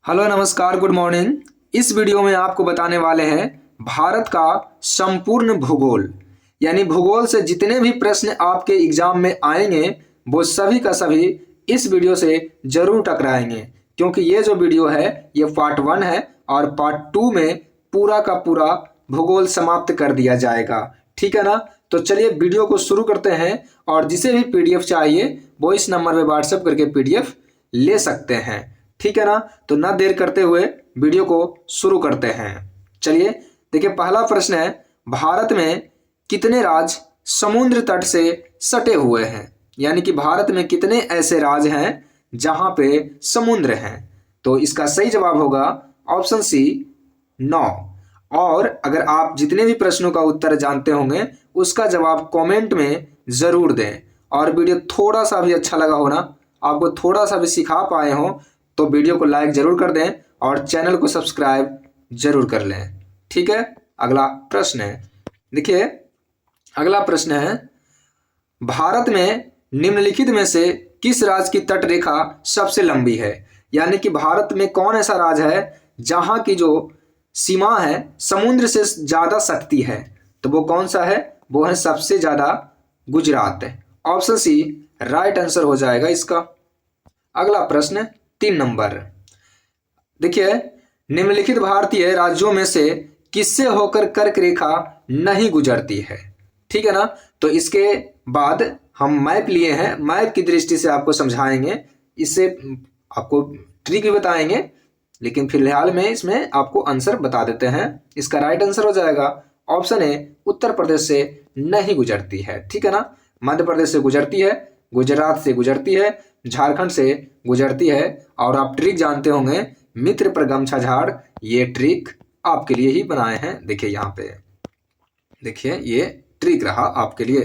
Hello नमस्कार good morning. इस video में आपको बताने वाले हैं भारत का संपूर्ण भूगोल, यानी भूगोल से जितने भी प्रश्न आपके एग्जाम में आएंगे वो सभी का सभी इस वीडियो से जरूर टकराएंगे, क्योंकि ये जो वीडियो है ये पार्ट 1 है और पार्ट 2 में पूरा का पूरा भूगोल समाप्त कर दिया जाएगा। ठीक है ना। तो चलिए वीडियो को शुरू करते हैं और जिसे भी पीडीएफ चाहिए वो इस नंबर पे व्हाट्सएप करके पीडीएफ ले सकते हैं। ठीक है ना। तो ना देर करते हुए वीडियो को शुरू करते हैं। चलिए देखिए, पहला प्रश्न है, भारत में कितने राज्य समुद्र तट से सटे हुए हैं? यानी कि भारत में कितने ऐसे राज्य हैं जहां पे समुद्र हैं? तो इसका सही जवाब होगा ऑप्शन सी 9। और अगर आप जितने भी प्रश्नों का उत्तर जानते होंगे उसका जवाब कमेंट में जरूर दें। और वीडियो थोड़ा सा भी अच्छा लगा हो ना, आपको थोड़ा सा भी सिखा पाए हो तो वीडियो को लाइक जरूर कर दें और चैनल को सब्सक्राइब जरूर कर लें। ठीक है। अगला प्रश्न है, देखिए अगला प्रश्न है, भारत में निम्नलिखित में से किस राज्य की तट रेखा सबसे लंबी है? यानी कि भारत में कौन ऐसा राज्य है जहां की जो सीमा है समुद्र से ज्यादा सटती है? तो वो कौन सा है? वो है सबसे ज्यादा गुजरात है। ऑप्शन सी राइट आंसर हो जाएगा इसका। अगला प्रश्न 3 नंबर, देखिए निम्नलिखित भारतीय राज्यों में से किससे होकर कर्क रेखा नहीं गुजरती है? ठीक है ना। तो इसके बाद हम मैप लिए हैं, मैप की दृष्टि से आपको समझाएंगे, इससे आपको ट्रिक भी बताएंगे, लेकिन फिलहाल में इसमें आपको आंसर बता देते हैं। इसका राइट आंसर हो जाएगा ऑप्शन ए, उत्तर प्रदेश से नहीं गुजरती है। ठीक है ना। मध्य प्रदेश से गुजरती है, गुजरात से गुजरती है, झारखंड से गुजरती है। और आप ट्रिक जानते होंगे, मित्र पर गमछा झाड़, ये ट्रिक आपके लिए ही बनाए हैं। देखिए यहाँ पे, देखिए ये ट्रिक रहा आपके लिए।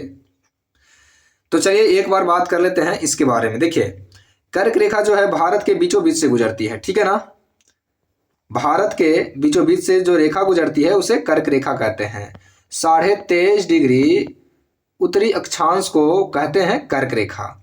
तो चलिए एक बार बात कर लेते हैं इसके बारे में। देखिए कर्क रेखा जो है भारत के बीचों बीच से गुजरती है। ठीक है ना। भारत के बीचों बीच से जो रेखा गुजरती है उसे कर्क रेखा कहते हैं। 23.5 डिग्री उत्तरी अक्षांश को कहते हैं कर्क रेखा।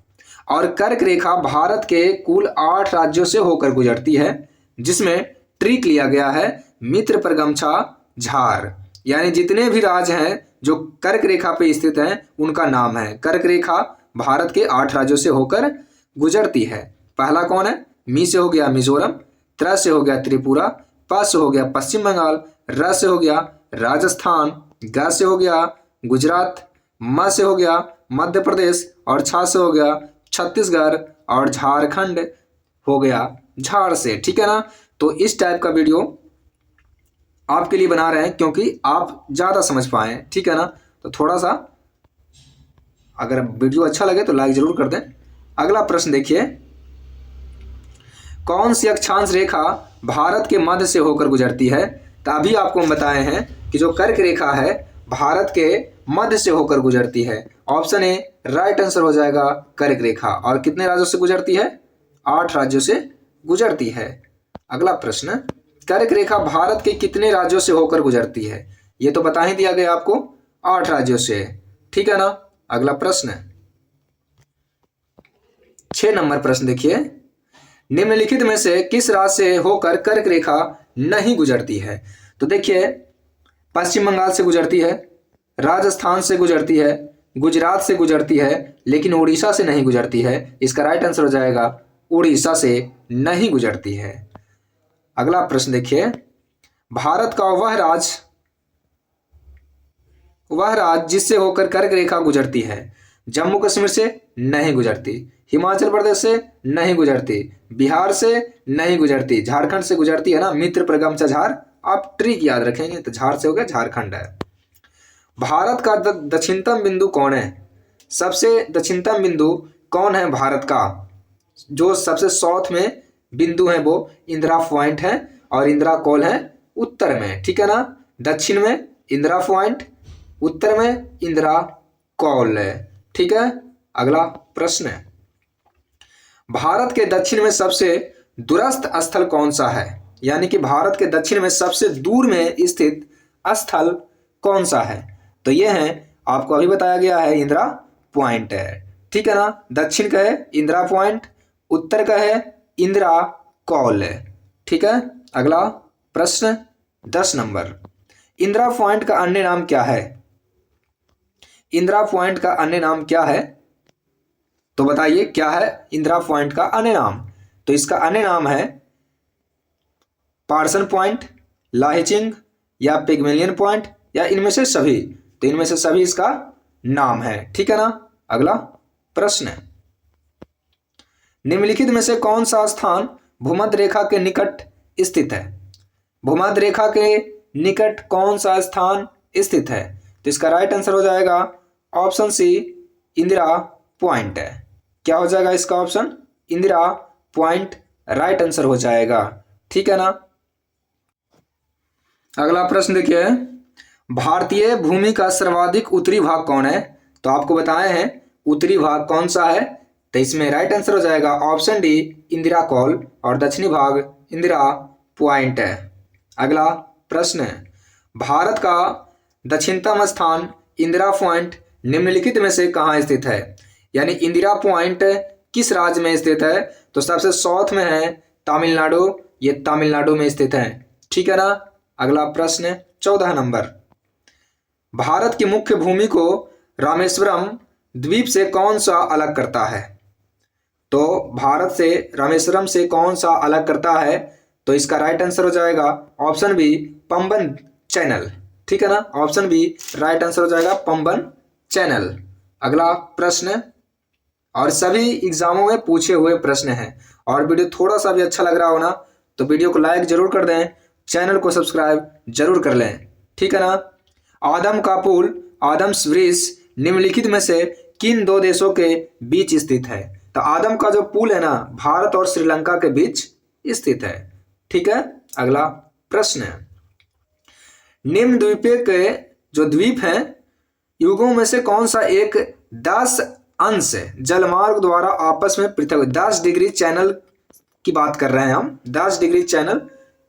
और कर्क रेखा भारत के कुल 8 राज्यों से होकर गुजरती है, जिसमें ट्रिक लिया गया है मित्र पर गमछा झार। यानी जितने भी राज्य हैं जो कर्क रेखा पे स्थित हैं उनका नाम है। कर्क रेखा भारत के 8 राज्यों से होकर गुजरती है। पहला कौन है? मी से हो गया मिजोरम, त्र से हो गया त्रिपुरा, प से हो गया पश्चिम बंगाल, र से हो गया राजस्थान, ग से हो गया गुजरात, म से हो गया मध्य प्रदेश और छ से हो गया छत्तीसगढ़ और झारखंड हो गया झाड़ से। ठीक है ना। तो इस टाइप का वीडियो आपके लिए बना रहे हैं क्योंकि आप ज़्यादा समझ पाएँ। ठीक है ना। तो थोड़ा सा अगर वीडियो अच्छा लगे तो लाइक जरूर कर दें। अगला प्रश्न देखिए, कौन सी अक्षांश रेखा भारत के मध्य से होकर गुजरती है? तो अभी आपको हम बताए हैं कि जो कर्क रेखा है भारत के मध्य से होकर गुजरती है। ऑप्शन ए राइट आंसर हो जाएगा कर्क रेखा। और कितने राज्यों से गुजरती है? 8 राज्यों से गुजरती है। अगला प्रश्न, कर्क रेखा भारत के कितने राज्यों से होकर गुजरती है? ये तो बता ही दिया गया आपको, 8 राज्यों से। ठीक है ना। अगला प्रश्न 6 नंबर प्रश्न देखिए, निम्नलिखित में से किस राज्य से होकर कर्क रेखा नहीं गुजरती है? तो देखिए पश्चिम बंगाल से गुजरती है, राजस्थान से गुजरती है, गुजरात से गुजरती है, लेकिन उड़ीसा से नहीं गुजरती है। इसका राइट आंसर हो जाएगा उड़ीसा से नहीं गुजरती है। अगला प्रश्न देखिए, भारत का वह राज्य जिससे होकर कर्क रेखा गुजरती है। जम्मू कश्मीर से नहीं गुजरती, हिमाचल प्रदेश से नहीं गुजरती, बिहार से नहीं गुजरती, झारखंड से गुजरती है ना, मित्र पर गमछा झार। आप ट्रिक याद रखेंगे तो झार से हो गया झारखंड है। भारत का दक्षिणतम बिंदु कौन है? सबसे दक्षिणतम बिंदु कौन है भारत का? जो सबसे साउथ में बिंदु है वो इंदिरा पॉइंट है और इंदिरा कॉल है उत्तर में। ठीक है ना। दक्षिण में इंदिरा पॉइंट, उत्तर में इंदिरा कॉल है। ठीक है। अगला प्रश्न है, भारत के दक्षिण में सबसे दूरस्थ स्थल कौन सा है? यानी कि भारत के दक्षिण में सबसे दूर में स्थित स्थल कौन सा है? तो यह है, आपको अभी बताया गया है, इंदिरा पॉइंट है। ठीक है ना। दक्षिण का है इंदिरा पॉइंट, उत्तर का है इंदिरा कॉल है। ठीक है। अगला प्रश्न 10 नंबर, इंदिरा पॉइंट का अन्य नाम क्या है? इंदिरा पॉइंट का अन्य नाम क्या है? तो बताइए क्या है इंदिरा पॉइंट का अन्य नाम? तो इसका अन्य नाम है पार्सन पॉइंट, लाहिचिंग या पिग्मेलियन पॉइंट या इनमें से सभी। तो इनमें से सभी इसका नाम है, ठीक है ना। अगला प्रश्न, निम्नलिखित में से कौन सा स्थान भूमध्य रेखा के निकट स्थित है? भूमध्य रेखा के निकट कौन सा स्थान स्थित है? तो इसका राइट आंसर हो जाएगा ऑप्शन सी, इंदिरा पॉइंट है। क्या हो जाएगा इसका option? Indira point right answer हो जाएगा, ठीक है ना। अगला प्रश्न देखिए, भारतीय भूमि का सर्वाधिक उत्तरी भाग कौन है? तो आपको बताए हैं उत्तरी भाग कौन सा है, तो इसमें राइट आंसर हो जाएगा ऑप्शन डी, इंदिरा कॉल, और दक्षिणी भाग इंदिरा पॉइंट है। अगला प्रश्न है, भारत का दक्षिणतम स्थान इंदिरा पॉइंट निम्नलिखित में से कहाँ स्थित है? यानी इंदिरा पॉइंट किस राज्य में स्थित है? तो सबसे साउथ में है तमिलनाडु, ये तमिलनाडु में स्थित है, ठीक है ना। अगला प्रश्न 14 नंबर, भारत की मुख्य भूमि को रामेश्वरम द्वीप से कौन सा अलग करता है? तो भारत से रामेश्वरम से कौन सा अलग करता है? तो इसका राइट आंसर हो जाएगा ऑप्शन बी, पंबन चैनल, ठीक है ना। ऑप्शन बी राइट आंसर हो जाएगा पंबन चैनल। अगला प्रश्न, और सभी एग्जामों में पूछे हुए प्रश्न हैं, और वीडियो थोड़ा सा भी अच्छा लग रहा हो ना तो वीडियो को लाइक जरूर कर दें, चैनल को सब्सक्राइब जरूर कर लें, ठीक है ना। आदम का पुल, आदम्स ब्रिज निम्नलिखित में से किन दो देशों के बीच स्थित है? तो आदम का जो पुल है ना भारत और श्रीलंका के बीच स्थित है, ठीक है। अगला प्रश्न, निम्न द्वीपीय के जो द्वीप हैं युगों में से कौन सा एक 10 अंश जलमार्ग द्वारा आपस में पृथक, 10 डिग्री चैनल की बात कर रहे हैं हम, 10 डिग्री चैनल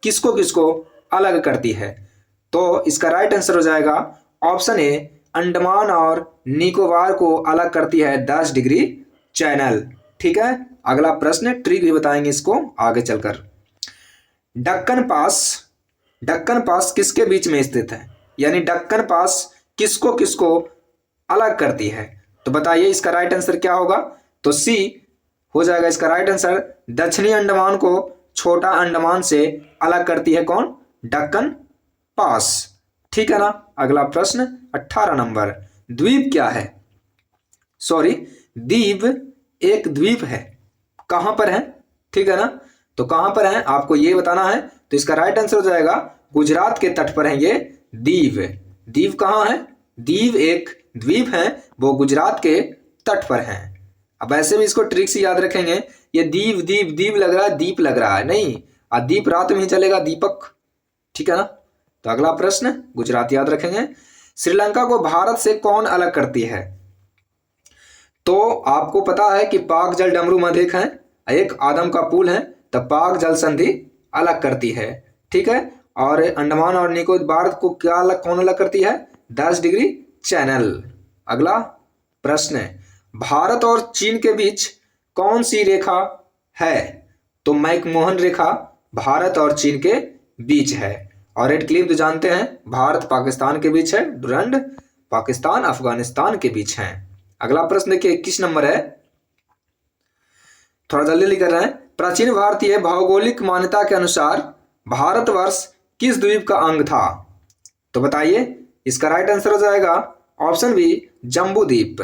किसको किसको अलग करती है? तो इसका राइट आंसर हो जाएगा ऑप्शन ए, अंडमान और निकोबार को अलग करती है 10 डिग्री चैनल, ठीक है। अगला प्रश्न ट्रिक भी बताएंगे इसको आगे चलकर। डक्कन पास किसके बीच में स्थित है? यानी डक्कन पास किसको किसको अलग करती है? तो बताइए इसका राइट आंसर क्या होगा? तो सी हो जाएगा इसका राइट आंसर, दक्षिणी अंडमान को छोटा अंडमान से अलग करती है कौन? डक्कन पास, ठीक है ना। अगला प्रश्न 18 नंबर, द्वीप क्या है? सॉरी, द्वीप एक द्वीप है, कहां पर है, ठीक है ना। तो कहां पर है आपको ये बताना है, तो इसका राइट आंसर हो जाएगा गुजरात के तट पर है ये दीव। दीव कहाँ है? दीव एक द्वीप है, वो गुजरात के तट पर है। अब ऐसे भी इसको ट्रिक से याद रखेंगे, ये दीव दीव दीव लग रहा है, दीप लग रहा है, नहीं, दीप रात में ही चलेगा, दीपक, ठीक है ना। तो अगला प्रश्न गुजरात याद रखेंगे। श्रीलंका को भारत से कौन अलग करती है? तो आपको पता है कि पाक जल डमरू मध्य है, एक आदम का पुल है, तो पाक जल संधि अलग करती है, ठीक है। और अंडमान और निकोबार को क्या अलग, कौन अलग करती है? 10 डिग्री चैनल। अगला प्रश्न, भारत और चीन के बीच कौन सी रेखा है? तो मैकमोहन रेखा भारत और चीन के बीच है, और रेड क्लिफ तो जानते हैं भारत पाकिस्तान के बीच है, डुरंड पाकिस्तान अफगानिस्तान के बीच है। अगला प्रश्न देखिए 21 नंबर है, थोड़ा जल्दी कर रहे हैं। प्राचीन भारतीय भौगोलिक मान्यता के अनुसार भारतवर्ष किस द्वीप का अंग था? तो बताइए इसका राइट आंसर हो जाएगा ऑप्शन बी, जम्बू द्वीप।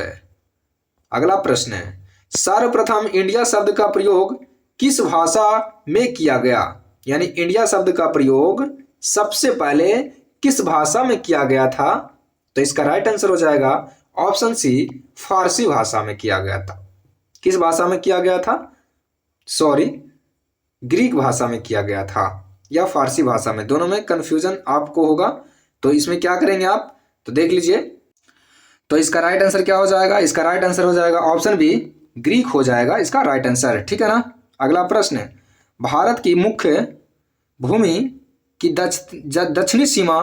अगला प्रश्न है, सर्वप्रथम इंडिया शब्द का प्रयोग किस भाषा में किया गया? यानी इंडिया शब्द का प्रयोग सबसे पहले किस भाषा में किया गया था? तो इसका राइट आंसर हो जाएगा ऑप्शन सी, फारसी भाषा में किया गया था। किस भाषा में किया गया था? सॉरी, ग्रीक भाषा में किया गया था या फारसी भाषा में, दोनों में कंफ्यूजन आपको होगा, तो इसमें क्या करेंगे आप, तो देख लीजिए। तो इसका राइट आंसर क्या हो जाएगा? इसका राइट आंसर हो जाएगा ऑप्शन बी, ग्रीक हो जाएगा इसका राइट आंसर, ठीक है ना। अगला प्रश्न, भारत की मुख्य भूमि की दक्षिणी सीमा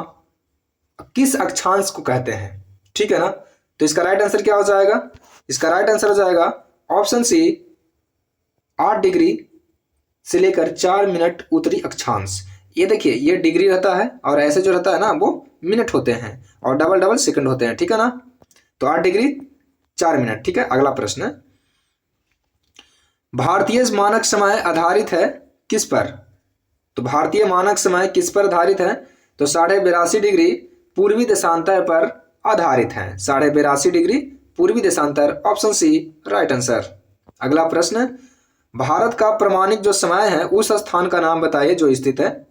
किस अक्षांश को कहते हैं? ठीक है ना। तो इसका राइट आंसर क्या हो जाएगा? इसका राइट आंसर हो जाएगा ऑप्शन सी, 8 डिग्री से लेकर 4 मिनट उत्तरी अक्षांश। ये देखिए, ये डिग्री रहता है और ऐसे जो रहता है ना वो मिनट होते हैं और डबल डबल सेकंड होते हैं, ठीक है ना। तो 8 डिग्री 4 मिनट, ठीक है। अगला प्रश्न, भारतीय मानक समय आधारित है किस पर? तो भारतीय मानक समय किस पर आधारित है? तो 82.5 डिग्री पूर्वी देशांतर पर आधारित है। 82.5 डिग्री पूर्वी देशांतर, ऑप्शन सी राइट आंसर। अगला प्रश्न, भारत का प्रमाणिक जो समय है उस स्थान का नाम बताइए जो स्थित है।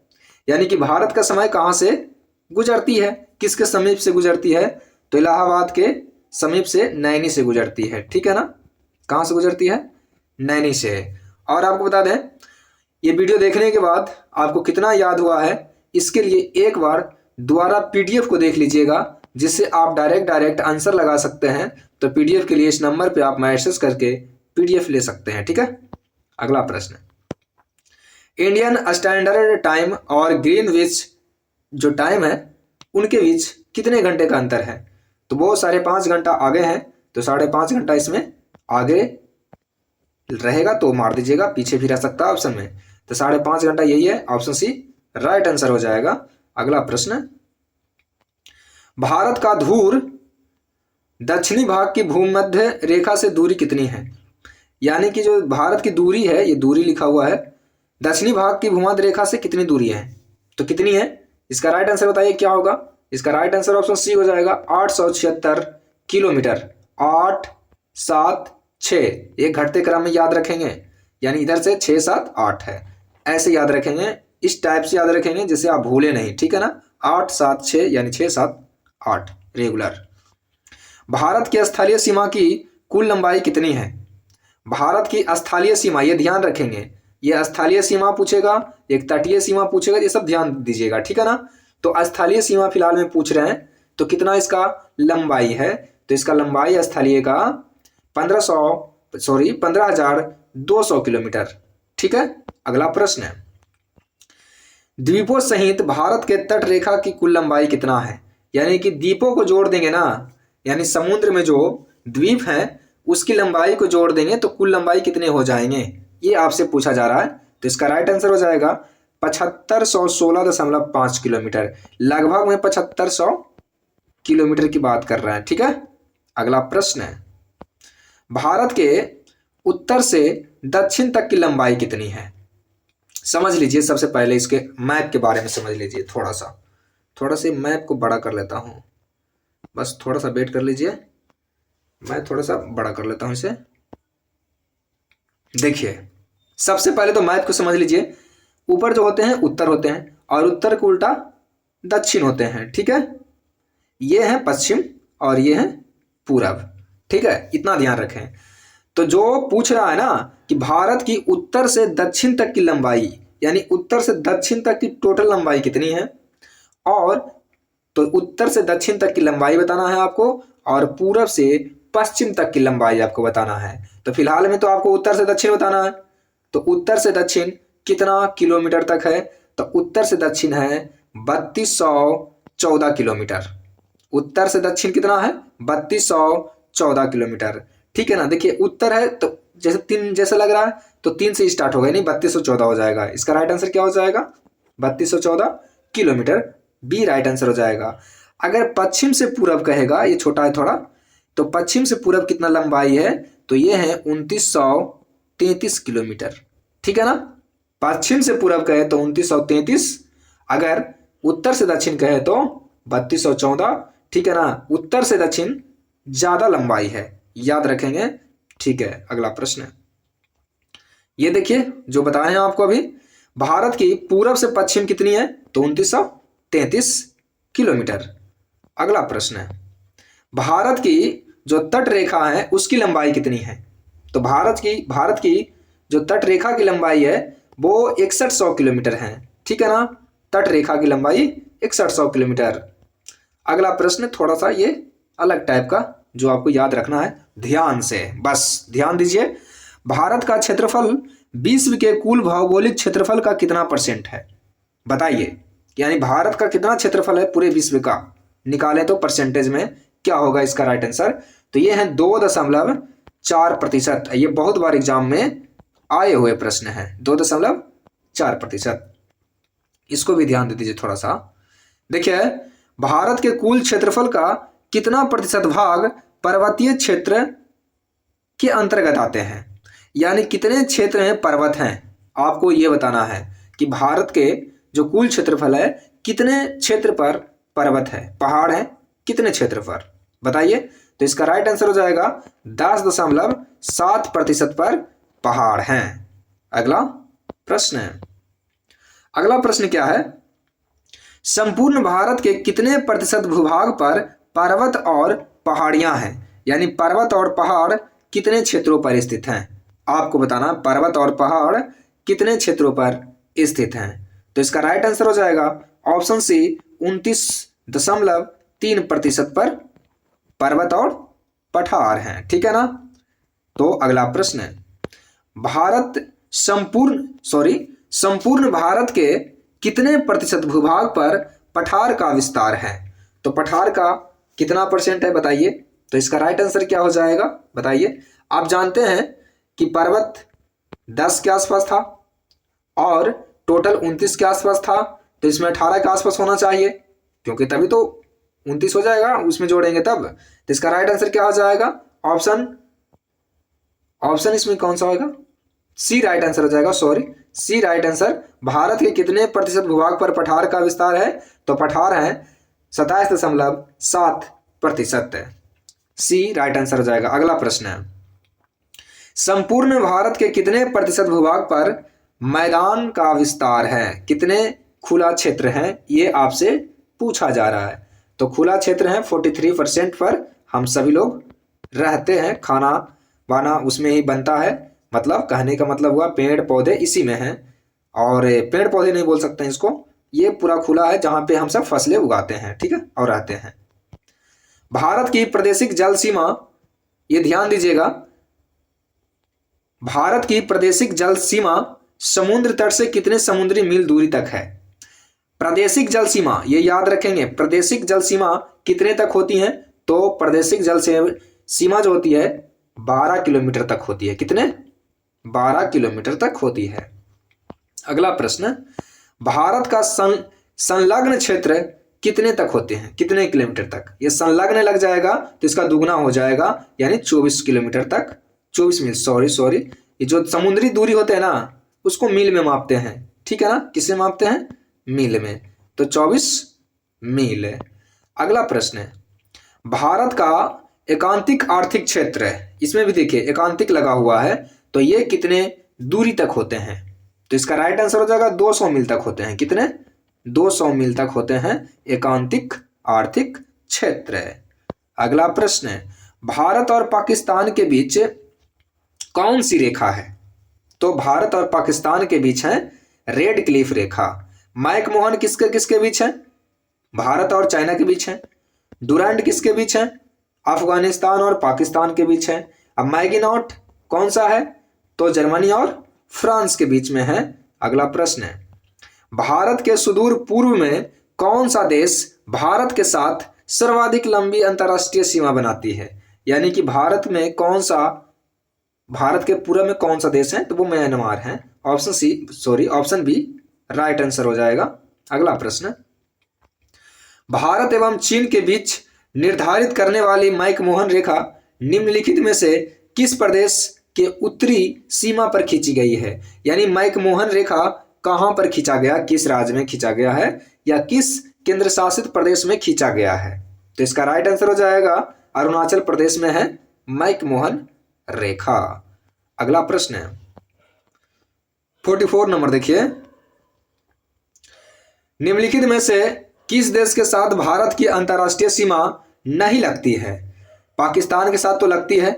यानी कि भारत का समय कहाँ से गुजरती है, किसके समीप से गुजरती है? तो इलाहाबाद के समीप से, नैनी से गुजरती है, ठीक है ना। कहाँ से गुजरती है? नैनी से। और आपको बता दें, ये वीडियो देखने के बाद आपको कितना याद हुआ है, इसके लिए एक बार दोबारा पीडीएफ को देख लीजिएगा, जिससे आप डायरेक्ट आंसर लगा सकते हैं। तो पीडीएफ के लिए इस नंबर पे आप मैसेज करके पीडीएफ ले सकते हैं, ठीक है। अगला प्रश्न, इंडियन स्टैंडर्ड टाइम और ग्रीनविच जो टाइम है उनके बीच कितने घंटे का अंतर है? तो वो 5.5 घंटा आगे है, तो 5.5 घंटा इसमें आगे रहेगा तो मार दीजिएगा, पीछे भी रह सकता है ऑप्शन में। तो 5.5 घंटा यही है, ऑप्शन सी राइट आंसर हो जाएगा। अगला प्रश्न, भारत का धूर दक्षिणी भाग की भूमध्य रेखा से दूरी कितनी है? यानी कि जो भारत की दूरी है, ये दूरी लिखा हुआ है, दक्षिणी भाग की भूमध्य रेखा से कितनी दूरी है? तो कितनी है? इसका राइट आंसर बताइए क्या होगा? इसका राइट आंसर ऑप्शन सी हो जाएगा 876 किलोमीटर। 8 7 6, एक घटते क्रम में याद रखेंगे, यानी इधर से 6 7 8 है, ऐसे याद रखेंगे, इस टाइप से याद रखेंगे जिससे आप भूले नहीं, ठीक है ना। 8 7 6 यानी 6 7 8 रेगुलर। भारत की स्थलीय सीमा की कुल लंबाई कितनी है? भारत की स्थलीय सीमा, ये ध्यान रखेंगे, ये स्थलीय सीमा पूछेगा, एक तटीय सीमा पूछेगा, ये सब ध्यान दीजिएगा, ठीक है ना। तो स्थलीय सीमा फिलहाल में पूछ रहे हैं, तो कितना इसका लंबाई है? तो इसका लंबाई स्थलीय का 15,200 किलोमीटर, ठीक है। अगला प्रश्न है, द्वीपों सहित भारत के तट रेखा की कुल लंबाई कितना है? यानी कि द्वीपों को जोड़ देंगे ना, यानी समुद्र में जो द्वीप हैं उसकी लंबाई को जोड़ देंगे तो कुल लंबाई कितने हो जाएंगे, ये आपसे पूछा जा रहा है। तो इसका राइट आंसर हो जाएगा 7516.5 किलोमीटर, लगभग में 7500 किलोमीटर की बात कर रहे हैं, ठीक है। अगला प्रश्न है, भारत के उत्तर से दक्षिण तक की लंबाई कितनी है? समझ लीजिए, सबसे पहले इसके मैप के बारे में समझ लीजिए। थोड़ा सा मैप को बड़ा कर लेता हूँ, बस थोड़ा सा वेट कर लीजिए, मैं थोड़ा सा बड़ा कर लेता हूँ इसे। देखिए, सबसे पहले तो मैप को समझ लीजिए, ऊपर जो होते हैं उत्तर होते हैं और उत्तर को उल्टा दक्षिण होते हैं, ठीक है। ये है पश्चिम और ये है पूरब, ठीक है, इतना ध्यान रखें। तो जो पूछ रहा है ना कि भारत की उत्तर से दक्षिण तक की लंबाई, यानी उत्तर से दक्षिण तक की टोटल लंबाई कितनी है, और तो उत्तर से दक्षिण तक की लंबाई बताना है आपको और पूरब से पश्चिम तक की लंबाई आपको बताना है। तो फिलहाल में तो आपको उत्तर से दक्षिण बताना है। तो उत्तर से दक्षिण कितना किलोमीटर तक है? तो उत्तर से दक्षिण है 3214 किलोमीटर। उत्तर से दक्षिण कितना है? 3214 किलोमीटर, ठीक है ना। देखिए, उत्तर है तो जैसे 3 जैसा लग रहा है, तो 3 से स्टार्ट होगा, नहीं 3214 हो जाएगा। इसका राइट आंसर क्या हो जाएगा? 3214 किलोमीटर, बी राइट आंसर हो जाएगा। अगर पश्चिम से पूरब कहेगा, ये छोटा है थोड़ा, तो पश्चिम से पूरब कितना लंबाई है? तो ये है 2933 किलोमीटर, ठीक है ना। पश्चिम से पूरब कहे तो 2933, अगर उत्तर से दक्षिण कहे तो 3214, ठीक है ना। उत्तर से दक्षिण ज्यादा लंबाई है, याद रखेंगे, ठीक है। अगला प्रश्न, ये देखिए जो बताए हैं आपको अभी, भारत की पूरब से पश्चिम कितनी है? तो 2933 किलोमीटर। अगला प्रश्न है, भारत की जो तट रेखा है उसकी लंबाई कितनी है? तो भारत की जो तट रेखा की लंबाई है वो 6100 किलोमीटर है, ठीक है ना। तट रेखा की लंबाई 6100 किलोमीटर। अगला प्रश्न थोड़ा सा ये अलग टाइप का, जो आपको याद रखना है ध्यान से, बस ध्यान दीजिए। भारत का क्षेत्रफल विश्व के कुल भौगोलिक क्षेत्रफल का कितना % है? बताइए, यानी भारत का कितना क्षेत्रफल है पूरे विश्व का, निकालें तो परसेंटेज में क्या होगा इसका राइट आंसर? तो ये है 2.4%। ये बहुत बार एग्जाम में आए हुए प्रश्न है, 2.4%। 4%। इसको भी ध्यान दे दीजिए थोड़ा सा। देखिए, भारत के कुल क्षेत्रफल का कितना प्रतिशत भाग पर्वतीय क्षेत्र के अंतर्गत आते हैं, यानी कितने क्षेत्र में पर्वत हैं। आपको यह बताना है कि भारत के जो कुल क्षेत्रफल है कितने क्षेत्र पर पर्वत है, पहाड़ है, कितने क्षेत्र पर, बताइए। तो इसका राइट आंसर हो जाएगा 10.7% पर पहाड़ हैं। अगला प्रश्न है, अगला प्रश्न क्या है, संपूर्ण भारत के कितने प्रतिशत भूभाग पर पर्वत और पहाड़ियां हैं, यानी पर्वत और पहाड़ कितने क्षेत्रों पर स्थित हैं। आपको बताना पर्वत और पहाड़ कितने क्षेत्रों पर स्थित हैं। तो इसका राइट आंसर हो जाएगा ऑप्शन सी 29.3% पर पर्वत और पठार हैं, ठीक है ना। तो अगला प्रश्न है, संपूर्ण भारत के कितने प्रतिशत भूभाग पर पठार का विस्तार है। तो पठार का कितना परसेंट है बताइए। तो इसका राइट आंसर क्या हो जाएगा बताइए। आप जानते हैं कि पर्वत 10 के आसपास था और टोटल 29 के आसपास था, तो इसमें 18 के आसपास होना चाहिए, क्योंकि तभी तो 29 हो जाएगा, उसमें जोड़ेंगे तब। तो इसका राइट आंसर क्या हो जाएगा, ऑप्शन इसमें कौन सा होगा, सी राइट आंसर हो जाएगा, सी राइट आंसर। भारत के कितने प्रतिशत भूभाग पर पठार का विस्तार है, तो पठार है 27.7%। सी राइट आंसर हो जाएगा। अगला प्रश्न है, संपूर्ण भारत के कितने प्रतिशत भूभाग पर मैदान का विस्तार है, कितने खुला क्षेत्र है, ये आपसे पूछा जा रहा है। तो खुला क्षेत्र है 43% पर हम सभी लोग रहते हैं, खाना वाना उसमें ही बनता है, मतलब कहने का मतलब हुआ पेड़ पौधे इसी में हैं, और पेड़ पौधे नहीं बोल सकते हैं इसको, ये पूरा खुला है जहां पे हम सब फसलें उगाते हैं, ठीक है, और रहते हैं। भारत की प्रादेशिक जल सीमा, ये ध्यान दीजिएगा, भारत की प्रादेशिक जल सीमा समुद्र तट से कितने समुद्री मील दूरी तक है। प्रादेशिक जल सीमा ये याद रखेंगे, प्रादेशिक जल सीमा कितने तक होती है, तो प्रादेशिक जल सीमा जो होती है 12 किलोमीटर तक होती है। कितने, 12 किलोमीटर तक होती है। अगला प्रश्न, भारत का संलग्न क्षेत्र कितने तक होते हैं, कितने किलोमीटर तक। ये संलग्न लग जाएगा तो इसका दुगना हो जाएगा, यानी 24 किलोमीटर तक, 24 मील, सॉरी, ये जो समुद्री दूरी होते हैं ना उसको मील में मापते हैं, ठीक है ना, किससे मापते हैं, मील में, तो 24 मील है। अगला प्रश्न है, भारत का एकांतिक आर्थिक क्षेत्र है, इसमें भी देखिए एकांतिक लगा हुआ है, तो ये कितने दूरी तक होते हैं। तो इसका राइट आंसर हो जाएगा 200 मील तक होते हैं। कितने, 200 मील तक होते हैं एकांतिक आर्थिक क्षेत्र है। अगला प्रश्न है, भारत और पाकिस्तान के बीच कौन सी रेखा है। तो भारत और पाकिस्तान के बीच है रेड क्लिफ रेखा। मैकमोहन किसके किसके बीच है, भारत और चाइना के बीच है। डुरैंड किसके बीच है, अफगानिस्तान और पाकिस्तान के बीच है। अब मैगिनॉट कौन सा है, तो जर्मनी और फ्रांस के बीच में है। अगला प्रश्न है, भारत के सुदूर पूर्व में कौन सा देश भारत के साथ सर्वाधिक लंबी अंतरराष्ट्रीय सीमा बनाती है, यानी कि भारत के पूर्व में कौन सा देश है, तो वो म्यांमार है। ऑप्शन बी राइट आंसर हो जाएगा। अगला प्रश्न, भारत एवं चीन के बीच निर्धारित करने वाली मैकमोहन रेखा निम्नलिखित में से किस प्रदेश के उत्तरी सीमा पर खींची गई है, यानी मैकमोहन रेखा कहां पर खींचा गया, किस राज्य में खींचा गया है या किस केंद्र शासित प्रदेश में खींचा गया है। तो इसका राइट आंसर हो जाएगा अरुणाचल प्रदेश में है मैकमोहन रेखा। अगला प्रश्न है 44 नंबर, देखिए, निम्नलिखित में से किस देश के साथ भारत की अंतरराष्ट्रीय सीमा नहीं लगती है। पाकिस्तान के साथ तो लगती है,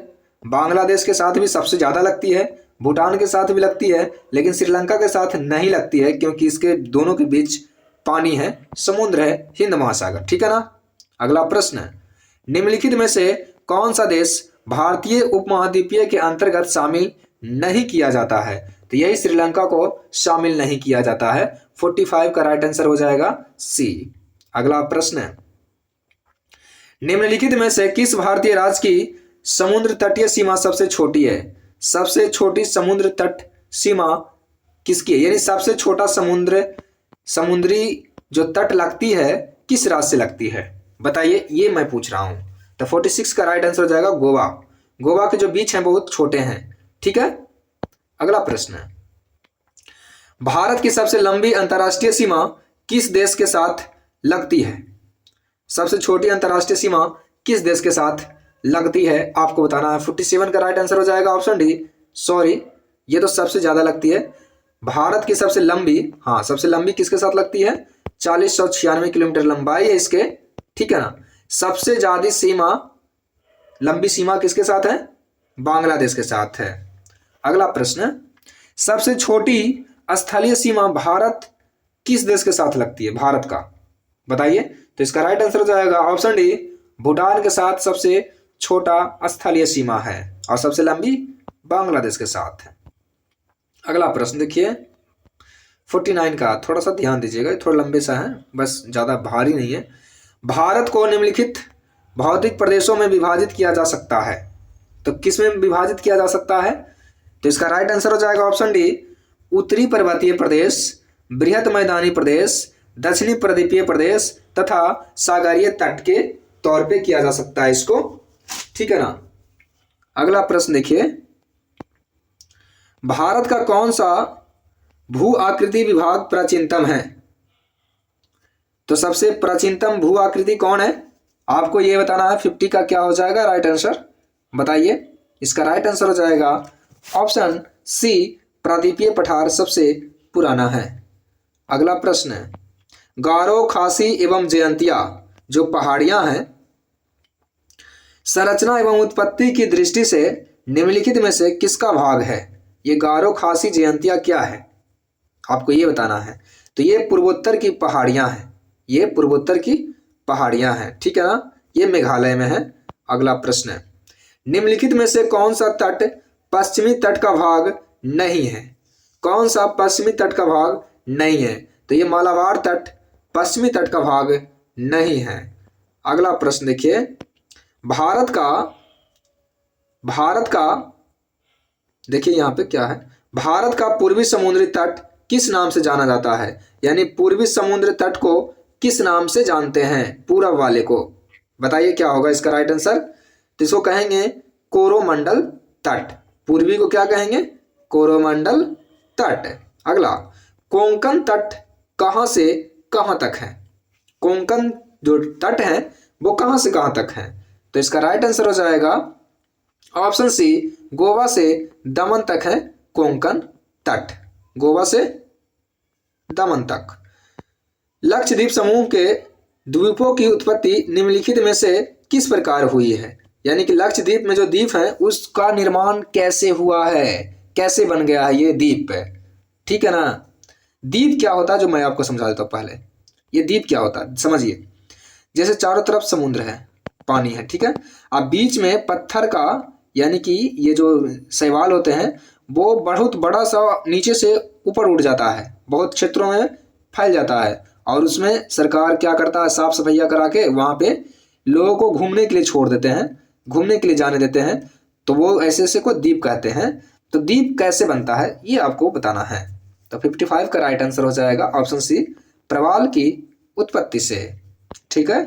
बांग्लादेश के साथ भी सबसे ज्यादा लगती है, भूटान के साथ भी लगती है, लेकिन श्रीलंका के साथ नहीं लगती है, क्योंकि इसके दोनों के बीच पानी है, समुद्र है, हिंद महासागर, ठीक है ना। अगला प्रश्न है, निम्नलिखित में से कौन सा देश भारतीय उपमहाद्वीपीय के अंतर्गत शामिल नहीं किया जाता है। तो यही श्रीलंका को शामिल नहीं किया जाता है। 45 का राइट आंसर हो जाएगा सी। अगला प्रश्न है, निम्नलिखित में से किस भारतीय राज्य की समुद्र तटीय सीमा सबसे छोटी है। सबसे छोटी समुद्र तट सीमा किसकी है, यानी सबसे छोटा समुद्री जो तट लगती है किस राज्य से लगती है, बताइए, ये मैं पूछ रहा हूं। तो 46 का राइट आंसर हो जाएगा गोवा। गोवा के जो बीच हैं बहुत छोटे हैं। ठीक है, अगला प्रश्न है, भारत की सबसे लंबी अंतर्राष्ट्रीय सीमा किस देश के साथ लगती है? सबसे छोटी अंतर्राष्ट्रीय सीमा किस देश के साथ लगती है, आपको बताना है। 47 का राइट आंसर हो जाएगा ऑप्शन डी। सॉरी, ये तो सबसे ज्यादा लगती है। भारत की सबसे लंबी, हाँ सबसे लंबी किसके साथ लगती है? 4096 किलोमीटर लंबाई है इसके। ठीक है ना। सबसे ज्यादा सीमा, लंबी सीमा किसके साथ है? बांग्लादेश के साथ है। अगला प्रश्न, सबसे छोटी स्थलीय सीमा भारत किस देश के साथ लगती है? भारत का बताइए। तो इसका राइट आंसर हो जाएगा ऑप्शन डी, भूटान के साथ सबसे छोटा स्थलीय सीमा है और सबसे लंबी बांग्लादेश के साथ है। अगला प्रश्न देखिए 49 का, थोड़ा सा ध्यान दीजिएगा, थोड़ा लंबे सा है, बस ज्यादा भारी नहीं है। भारत को निम्नलिखित भौतिक प्रदेशों में विभाजित किया जा सकता है, तो किस में विभाजित किया जा सकता है? तो इसका राइट आंसर हो जाएगा ऑप्शन डी, उत्तरी पर्वतीय प्रदेश, बृहत मैदानी प्रदेश, दक्षिणी प्रद्वीपीय प्रदेश तथा सागरीय तट के तौर पे किया जा सकता है इसको। ठीक है ना। अगला प्रश्न देखिए, भारत का कौन सा भू आकृति विभाग प्राचीनतम है? तो सबसे प्राचीनतम भू आकृति कौन है, आपको यह बताना है। 50 का क्या हो जाएगा राइट आंसर, बताइए। इसका राइट आंसर हो जाएगा ऑप्शन सी, प्रादीपीय पठार सबसे पुराना है। अगला प्रश्न है, गारो, खासी एवं जयंतिया जो पहाड़ियां हैं, संरचना एवं उत्पत्ति की दृष्टि से निम्नलिखित में से किसका भाग है? ये गारो, खासी, जयंतिया क्या है, आपको ये बताना है। तो ये पूर्वोत्तर की पहाड़ियां हैं, ये पूर्वोत्तर की पहाड़ियां हैं। ठीक है ना, ये मेघालय में है। अगला प्रश्न है, निम्नलिखित में से कौन सा तट पश्चिमी तट का भाग नहीं है? कौन सा पश्चिमी तट का भाग नहीं है? तो ये मालाबार तट पश्चिमी तट का भाग नहीं है। अगला प्रश्न देखिए, भारत का देखिए यहां पे क्या है, भारत का पूर्वी समुद्री तट किस नाम से जाना जाता है? यानी पूर्वी समुद्र तट को किस नाम से जानते हैं, पूरब वाले को, बताइए क्या होगा इसका राइट आंसर। तो इसको कहेंगे कोरोमंडल तट। पूर्वी को क्या कहेंगे? कोरोमंडल तट। अगला, कोंकण तट कहां से कहां तक है? कोंकण जो तट है वो कहां से कहां तक है? तो इसका राइट आंसर हो जाएगा ऑप्शन सी, गोवा से दमन तक है कोंकण तट, गोवा से दमन तक। लक्षद्वीप समूह के द्वीपों की उत्पत्ति निम्नलिखित में से किस प्रकार हुई है? यानी कि लक्षद्वीप में जो द्वीप है उसका निर्माण कैसे हुआ है, कैसे बन गया है ये द्वीप? ठीक है ना। द्वीप क्या होता है जो मैं आपको समझा देता हूँ पहले। ये द्वीप क्या होता है समझिए, जैसे चारों तरफ समुद्र है, पानी है, ठीक है, अब बीच में पत्थर का, यानी कि ये जो शैवाल होते हैं वो बहुत बड़ा सा नीचे से ऊपर उठ जाता है, बहुत क्षेत्रों में फैल जाता है, और उसमें सरकार क्या करता है, साफ सफाइया करा के वहाँ पे लोगों को घूमने के लिए छोड़ देते हैं, घूमने के लिए जाने देते हैं, तो वो ऐसे ऐसे को द्वीप कहते हैं। तो द्वीप कैसे बनता है ये आपको बताना है। तो 55 का राइट आंसर हो जाएगा ऑप्शन सी, प्रवाल की उत्पत्ति से। ठीक है।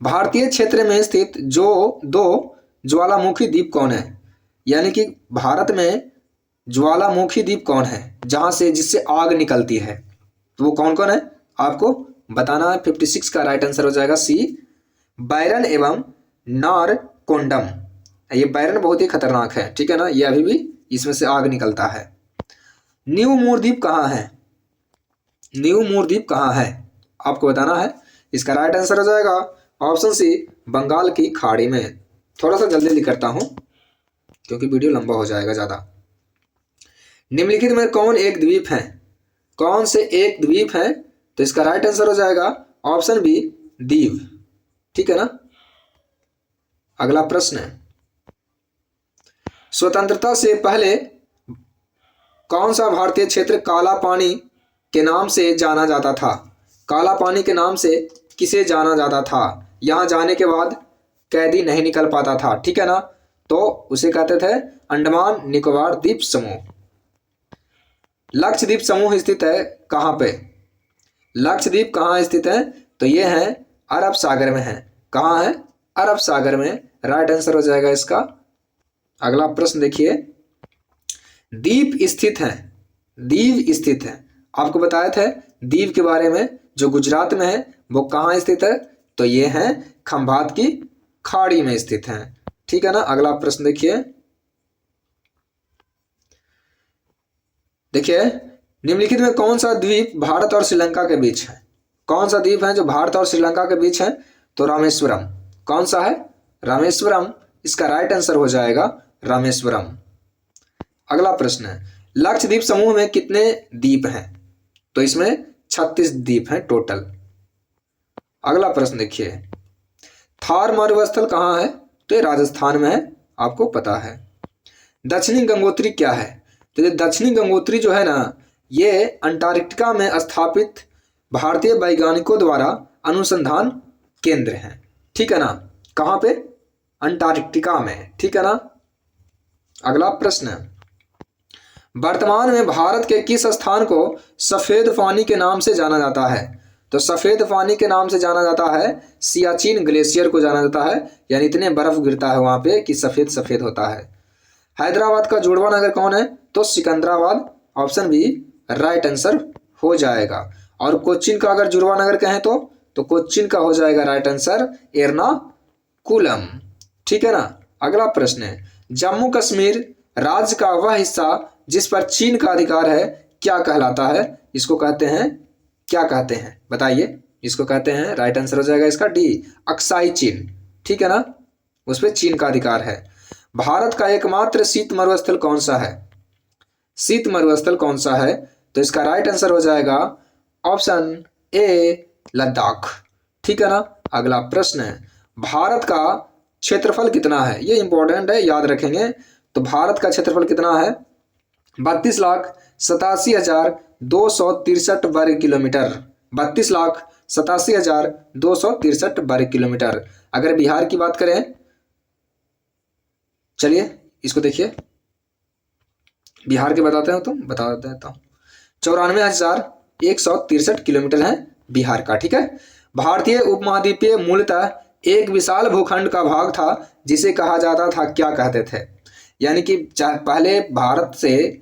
भारतीय क्षेत्र में स्थित जो दो ज्वालामुखी द्वीप कौन है? यानी कि भारत में ज्वालामुखी द्वीप कौन है जहां से, जिससे आग निकलती है, तो वो कौन कौन है आपको बताना है। 56 का राइट आंसर हो जाएगा सी, बैरन एवं नारकोंडम। ये बैरन बहुत ही खतरनाक है, ठीक है ना, ये अभी भी इसमें से आग निकलता है। न्यू मूर द्वीप कहाँ है? न्यू मूर द्वीप कहाँ है आपको बताना है। इसका राइट आंसर हो जाएगा ऑप्शन सी, बंगाल की खाड़ी में। थोड़ा सा जल्दी जल्दी करता हूं क्योंकि वीडियो लंबा हो जाएगा ज्यादा। निम्नलिखित में कौन एक द्वीप है? कौन से एक द्वीप है? तो इसका राइट आंसर हो जाएगा ऑप्शन बी, दीव। ठीक है ना। अगला प्रश्न है, स्वतंत्रता से पहले कौन सा भारतीय क्षेत्र काला पानी के नाम से जाना जाता था? काला पानी के नाम से किसे जाना जाता था? यहां जाने के बाद कैदी नहीं निकल पाता था, ठीक है ना, तो उसे कहते थे अंडमान निकोबार द्वीप समूह। लक्षद्वीप समूह स्थित है कहाँ पे? लक्षद्वीप कहाँ स्थित है? तो ये है अरब सागर में है। कहाँ है? अरब सागर में। राइट आंसर हो जाएगा इसका। अगला प्रश्न देखिए, द्वीप स्थित है, द्वीप स्थित है, आपको बताया था द्वीप के बारे में, जो गुजरात में है वो कहाँ स्थित है? तो ये है खंभात की खाड़ी में स्थित है। ठीक है ना। अगला प्रश्न देखिए, देखिए निम्नलिखित में कौन सा द्वीप भारत और श्रीलंका के बीच है? कौन सा द्वीप है जो भारत और श्रीलंका के बीच है? तो रामेश्वरम। कौन सा है? रामेश्वरम। इसका राइट आंसर हो जाएगा रामेश्वरम। अगला प्रश्न है, लक्षद्वीप समूह में कितने द्वीप हैं? तो इसमें 36 द्वीप हैं टोटल। अगला प्रश्न देखिए, थार मरुस्थल कहाँ है? तो ये राजस्थान में है, आपको पता है। दक्षिणी गंगोत्री क्या है? तो ये दक्षिणी गंगोत्री जो है ना, ये अंटार्कटिका में स्थापित भारतीय वैज्ञानिकों द्वारा अनुसंधान केंद्र है। ठीक है ना। कहाँ पे? अंटार्कटिका में। ठीक है ना। अगला प्रश्न है, वर्तमान में भारत के किस स्थान को सफेद पानी के नाम से जाना जाता है? तो सफेद पानी के नाम से जाना जाता है सियाचिन ग्लेशियर को जाना जाता है, यानी इतने बर्फ गिरता है वहां पे कि सफेद सफेद होता है। हैदराबाद का जुड़वा नगर कौन है? तो Secunderabad. Option B right answer हो जाएगा। और कोच्चिन का अगर जुड़वा नगर कहें तो कोच्चिन का हो जाएगा राइट आंसर एर्नाकुलम। ठीक है ना। अगला प्रश्न है, जम्मू कश्मीर राज्य का वह हिस्सा जिस पर चीन का अधिकार है क्या कहलाता है? इसको कहते हैं, क्या कहते हैं बताइए? इसको कहते हैं, राइट आंसर हो जाएगा इसका डी, अक्साई चीन। ठीक है ना। उस पर चीन का अधिकार है। भारत का एकमात्र शीत मरुस्थल कौन सा है? शीत मरुस्थल कौन सा है? तो इसका राइट आंसर हो जाएगा ऑप्शन ए लद्दाख। ठीक है ना। अगला प्रश्न है, भारत का क्षेत्रफल कितना है? ये इंपॉर्टेंट है, याद रखेंगे। तो भारत का क्षेत्रफल कितना है? 32,87,263 वर्ग किलोमीटर। 32,87,263 वर्ग किलोमीटर। अगर बिहार की बात करें, चलिए इसको देखिए, बिहार के बताते हो तो बता देता हूँ। 94,163 किलोमीटर है बिहार का। ठीक है। भारतीय उपमहाद्वीपीय मूलतः एक विशाल भूखंड का भाग था जिसे कहा जाता था, क्या कहते थे? यानी कि पहले भारत से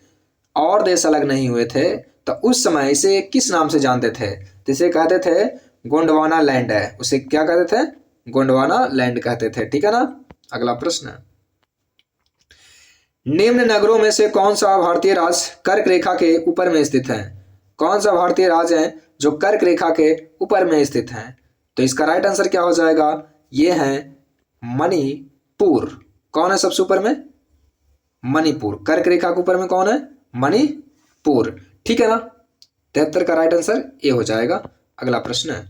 और देश अलग नहीं हुए थे तो उस समय इसे किस नाम से जानते थे? तो इसे कहते थे गोंडवाना लैंड है। उसे क्या कहते थे? गोंडवाना लैंड कहते थे। ठीक है ना। अगला प्रश्न, निम्न नगरों में से कौन सा भारतीय राज्य कर्क रेखा के ऊपर में स्थित है? कौन सा भारतीय राज्य है जो कर्क रेखा के ऊपर में स्थित है? तो इसका राइट आंसर क्या हो जाएगा? ये है मणिपुर। कौन है सबसे ऊपर में? मणिपुर। कर्क रेखा के ऊपर में कौन है? मणिपुर। ठीक है ना। 73 का राइट आंसर ए हो जाएगा। अगला प्रश्न है,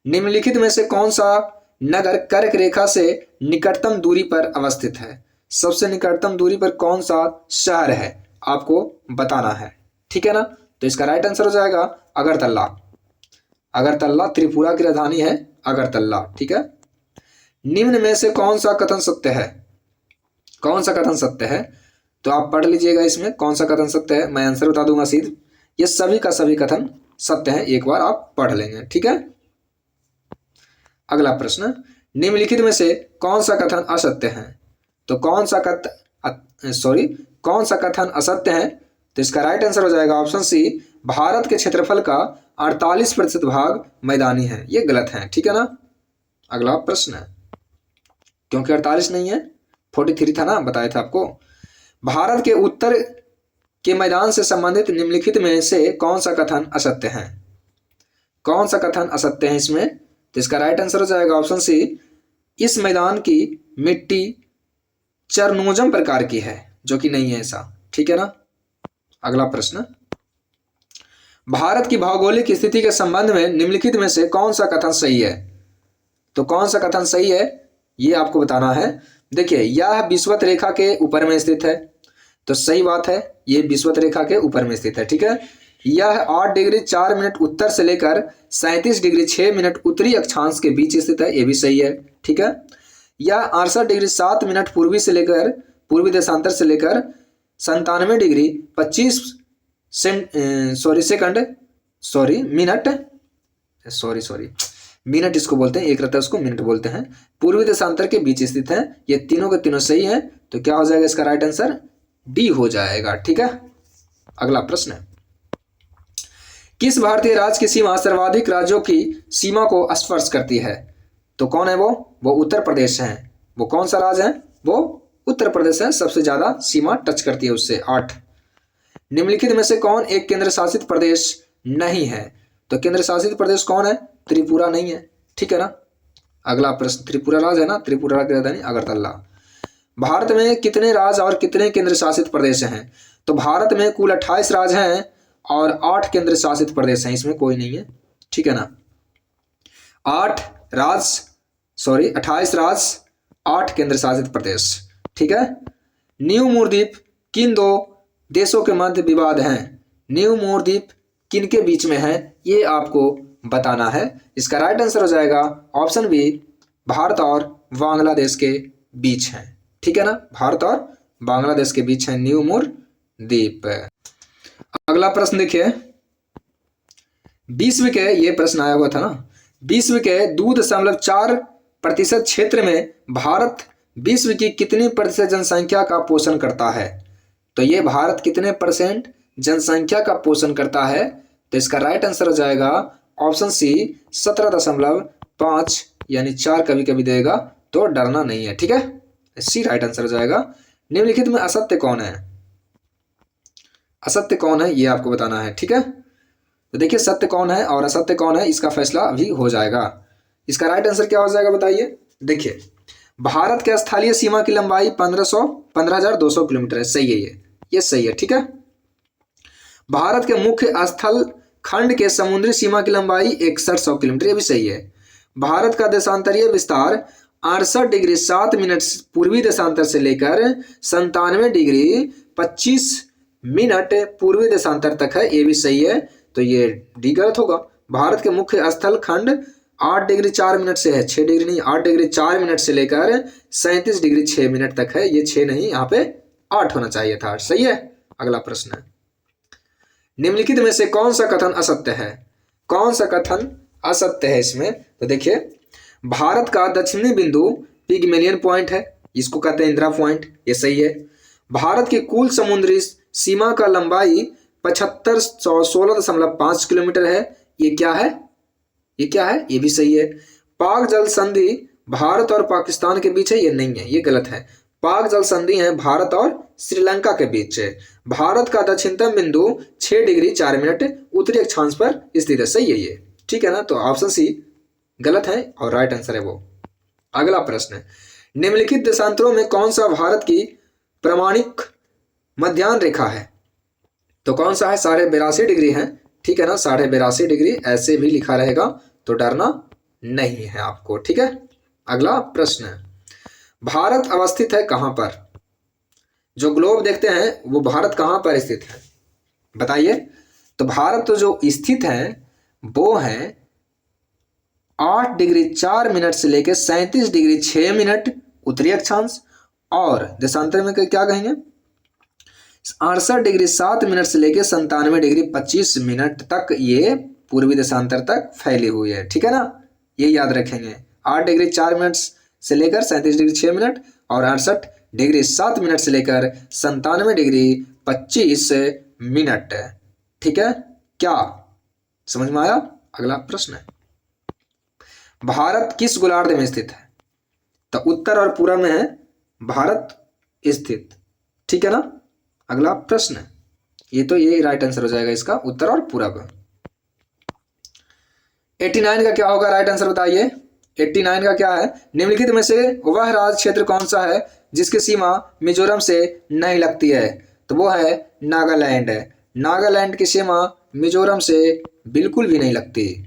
निम्नलिखित में से कौन सा नगर कर्क रेखा से निकटतम दूरी पर अवस्थित है? सबसे निकटतम दूरी पर कौन सा शहर है आपको बताना है। ठीक है ना। तो इसका राइट आंसर हो जाएगा अगरतला। अगरतला त्रिपुरा की राजधानी है अगरतला। ठीक है। निम्न में से कौन सा कथन सत्य है? कौन सा कथन सत्य है? तो आप पढ़ लीजिएगा इसमें कौन सा कथन सत्य है। मैं आंसर बता दूंगा सीधे। ये सभी का सभी कथन सत्य है, एक बार आप पढ़ लेंगे। ठीक है। अगला प्रश्न, निम्नलिखित में से कौन सा कथन असत्य है? तो कौन सा कथन असत्य है? तो इसका राइट आंसर हो जाएगा ऑप्शन सी, भारत के क्षेत्रफल का 48% भाग मैदानी है। ये गलत है। ठीक है ना। अगला प्रश्न है, क्योंकि 48 नहीं है 43 था ना, बताया था आपको। भारत के उत्तर के मैदान से संबंधित निम्नलिखित में से कौन सा कथन असत्य है? कौन सा कथन असत्य है इसमें? तो इसका राइट आंसर हो जाएगा ऑप्शन सी, इस मैदान की मिट्टी चरनोजम प्रकार की है, जो कि नहीं है ऐसा। ठीक है ना। अगला प्रश्न, भारत की भौगोलिक स्थिति के संबंध में निम्नलिखित में से कौन सा कथन सही है? तो कौन सा कथन सही है ये आपको बताना है। देखिए, यह विषुवत रेखा के ऊपर में स्थित है, तो सही बात है, ये विषुवत रेखा के ऊपर में स्थित है। ठीक है। यह 8 डिग्री 4 मिनट उत्तर से लेकर 37 डिग्री 6 मिनट उत्तरी अक्षांश के बीच स्थित है, ये भी सही है। ठीक है। यह 68 डिग्री 7 मिनट पूर्वी देशांतर से लेकर 97 डिग्री 25 मिनट इसको बोलते हैं, एक रहता है उसको मिनट बोलते हैं, पूर्वी देशांतर के बीच स्थित है। ये तीनों के तीनों सही है, तो क्या हो जाएगा इसका राइट आंसर डी हो जाएगा। ठीक है, अगला प्रश्न है, किस भारतीय राज्य की सीमा सर्वाधिक राज्यों की सीमा को स्पर्श करती है? तो कौन है वो उत्तर प्रदेश है। वो कौन सा राज्य है? वो उत्तर प्रदेश है, सबसे ज्यादा सीमा टच करती है उससे। 8, निम्नलिखित में से कौन एक केंद्र शासित प्रदेश नहीं है? तो केंद्र शासित प्रदेश कौन है? त्रिपुरा नहीं है। ठीक है ना। अगला प्रश्न, त्रिपुरा राज्य है ना, त्रिपुरा की राजधानी अगरतला। भारत में कितने राज्य और कितने केंद्र शासित प्रदेश हैं? तो भारत में कुल 28 राज्य हैं और 8 केंद्र शासित प्रदेश हैं, इसमें कोई नहीं है। ठीक है ना। 28 राज्य 8 केंद्र शासित प्रदेश। ठीक है। न्यू मूरद्वीप किन दो देशों के मध्य विवाद हैं? न्यू मूरद्वीप किन के बीच में है, ये आपको बताना है। इसका राइट आंसर हो जाएगा ऑप्शन बी, भारत और बांग्लादेश के बीच है। ठीक है ना, भारत और बांग्लादेश के बीच है न्यू मूरद्वीप। अगला प्रश्न देखिए, विश्व के, ये प्रश्न आया हुआ था ना, विश्व के 2.4% क्षेत्र में भारत विश्व की कितनी प्रतिशत जनसंख्या का पोषण करता है? तो ये भारत कितने परसेंट जनसंख्या का पोषण करता है? तो इसका राइट आंसर हो जाएगा ऑप्शन सी, 17.5 यानी 4 कभी कभी देगा तो डरना नहीं है। ठीक है, सी राइट आंसर हो जाएगा। निम्नलिखित में असत्य कौन है? असत्य कौन है ये आपको बताना है। ठीक है, तो देखिए सत्य कौन है और असत्य कौन है, इसका फैसला अभी हो जाएगा। इसका राइट आंसर क्या हो जाएगा बताइए। देखिए, भारत के स्थलीय सीमा की लंबाई 15,200 किलोमीटर है। सही है, ये सही है। ठीक है। भारत के मुख्य स्थल खंड के समुद्री सीमा की लंबाई 6100 किलोमीटर, ये भी सही है। भारत का देशांतरीय विस्तार 68 डिग्री 7 मिनट पूर्वी देशांतर से लेकर 97 डिग्री 25 मिनट पूर्वी देशांतर तक है, ये भी सही है। तो ये डी गलत होगा। भारत के मुख्य स्थल खंड 8 डिग्री 4 मिनट से है, 6 डिग्री नहीं, 8 डिग्री 4 मिनट से लेकर 37 डिग्री 6 मिनट तक है। ये 6 नहीं, यहाँ पे 8 होना चाहिए था। सही है। अगला प्रश्न है, निम्नलिखित में से कौन सा कथन असत्य है? कौन सा कथन असत्य है इसमें? तो देखिए, भारत का दक्षिणी बिंदु पिगमेलियन पॉइंट है, इसको कहते हैं इंदिरा पॉइंट, ये सही है। भारत की कुल समुद्री सीमा का लंबाई 7516.5 किलोमीटर है, ये क्या है? ये क्या है? ये भी सही है। पाक जल संधि भारत और पाकिस्तान के बीच है, ये नहीं है, ये गलत है। पाक जल संधि है भारत और श्रीलंका के बीच है। भारत का दक्षिणतम बिंदु 6 डिग्री 4 मिनट उत्तरी अक्षांश पर स्थित है। सही है ये। ठीक है ना, तो ऑप्शन सी गलत है और राइट आंसर है वो। अगला प्रश्न है, निम्नलिखित देशांतरों में कौन सा भारत की प्रमाणिक मध्याह्न रेखा है? तो कौन सा है? 82.5 डिग्री है। ठीक है ना, 82.5 डिग्री ऐसे भी लिखा रहेगा तो डरना नहीं है आपको। ठीक है। अगला प्रश्न है, भारत अवस्थित है कहां पर? जो ग्लोब देखते हैं वो भारत कहां पर स्थित है बताइए। तो भारत तो जो स्थित है वो है 8 डिग्री 4 मिनट से लेकर 37 डिग्री 6 मिनट उत्तरी अक्षांश, और देशांतर में क्या कहेंगे 68 डिग्री 7 मिनट से लेकर 97 डिग्री 25 मिनट तक ये पूर्वी देशांतर तक फैली हुई है। ठीक है ना, ये याद रखेंगे। 8 डिग्री 4 मिनट से लेकर 37 डिग्री 6 मिनट और 68 डिग्री 7 मिनट से लेकर 97 डिग्री 25 मिनट। ठीक है, क्या समझ में आया? अगला प्रश्न है, भारत किस गोलार्ध में स्थित है? तो उत्तर और पूर्व में है भारत स्थित। ठीक है ना। अगला प्रश्न है, ये तो ये राइट आंसर हो जाएगा इसका, उत्तर और पूर्व। 89 का क्या होगा राइट आंसर बताइए। 89 का क्या है? निम्नलिखित में से वह राज्य क्षेत्र कौन सा है जिसकी सीमा मिजोरम से नहीं लगती है? तो वो है नागालैंड। नागालैंड की सीमा मिजोरम से बिल्कुल भी नहीं लगती।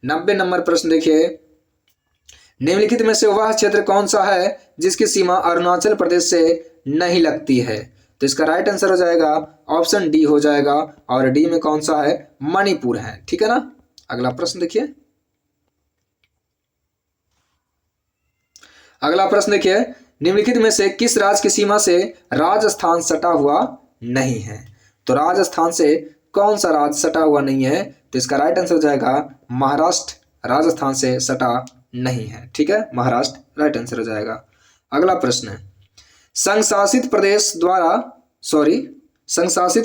90 नंबर प्रश्न देखिए, निम्नलिखित में से वह क्षेत्र कौन सा है जिसकी सीमा अरुणाचल प्रदेश से नहीं लगती है? तो इसका राइट आंसर हो जाएगा ऑप्शन डी हो जाएगा, और डी में कौन सा है? मणिपुर है। ठीक है ना। अगला प्रश्न देखिए, अगला प्रश्न देखिए, निम्नलिखित में से किस राज्य की सीमा से राजस्थान सटा हुआ नहीं है? तो राजस्थान से कौन सा राज्य सटा हुआ नहीं है? तो इसका राइट आंसर हो जाएगा महाराष्ट्र राजस्थान से सटा नहीं है। ठीक है, महाराष्ट्र राइट आंसर हो जाएगा। अगला प्रश्न है, संशासित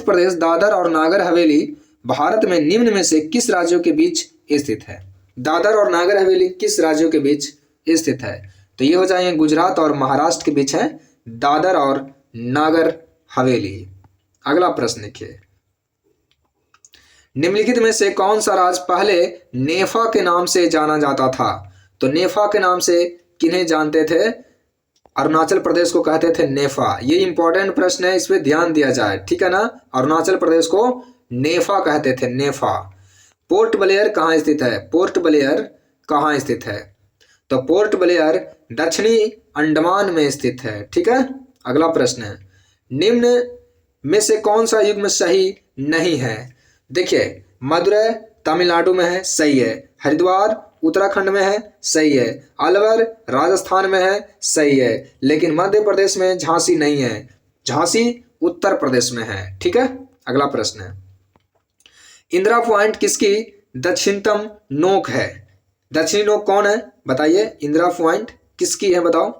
प्रदेश दादर और नागर हवेली भारत में निम्न में से किस राज्यों के बीच स्थित है? दादर और नागर हवेली किस राज्यों के बीच स्थित है? तो ये हो जाएंगे गुजरात और महाराष्ट्र के बीच है दादर और नागर हवेली। अगला प्रश्न देखिए, निम्नलिखित में से कौन सा राज्य पहले नेफा के नाम से जाना जाता था? तो नेफा के नाम से किन्हें जानते थे? अरुणाचल प्रदेश को कहते थे नेफा। ये इंपॉर्टेंट प्रश्न है, इस पे ध्यान दिया जाए। ठीक है ना, अरुणाचल प्रदेश को नेफा कहते थे, नेफा। पोर्ट ब्लेयर कहाँ स्थित है? पोर्ट ब्लेयर कहाँ स्थित है? तो पोर्ट ब्लेयर दक्षिणी अंडमान में स्थित है। ठीक है, अगला प्रश्न है, निम्न में से कौन सा युग्म सही नहीं है? देखिए, मदुरै तमिलनाडु में है, सही है। हरिद्वार उत्तराखंड में है, सही है। अलवर राजस्थान में है, सही है। लेकिन मध्य प्रदेश में झांसी नहीं है, झांसी उत्तर प्रदेश में है। ठीक है, अगला प्रश्न है, इंदिरा पॉइंट किसकी दक्षिणतम नोक है? दक्षिणी नोक कौन है बताइए? इंदिरा पॉइंट किसकी है बताओ?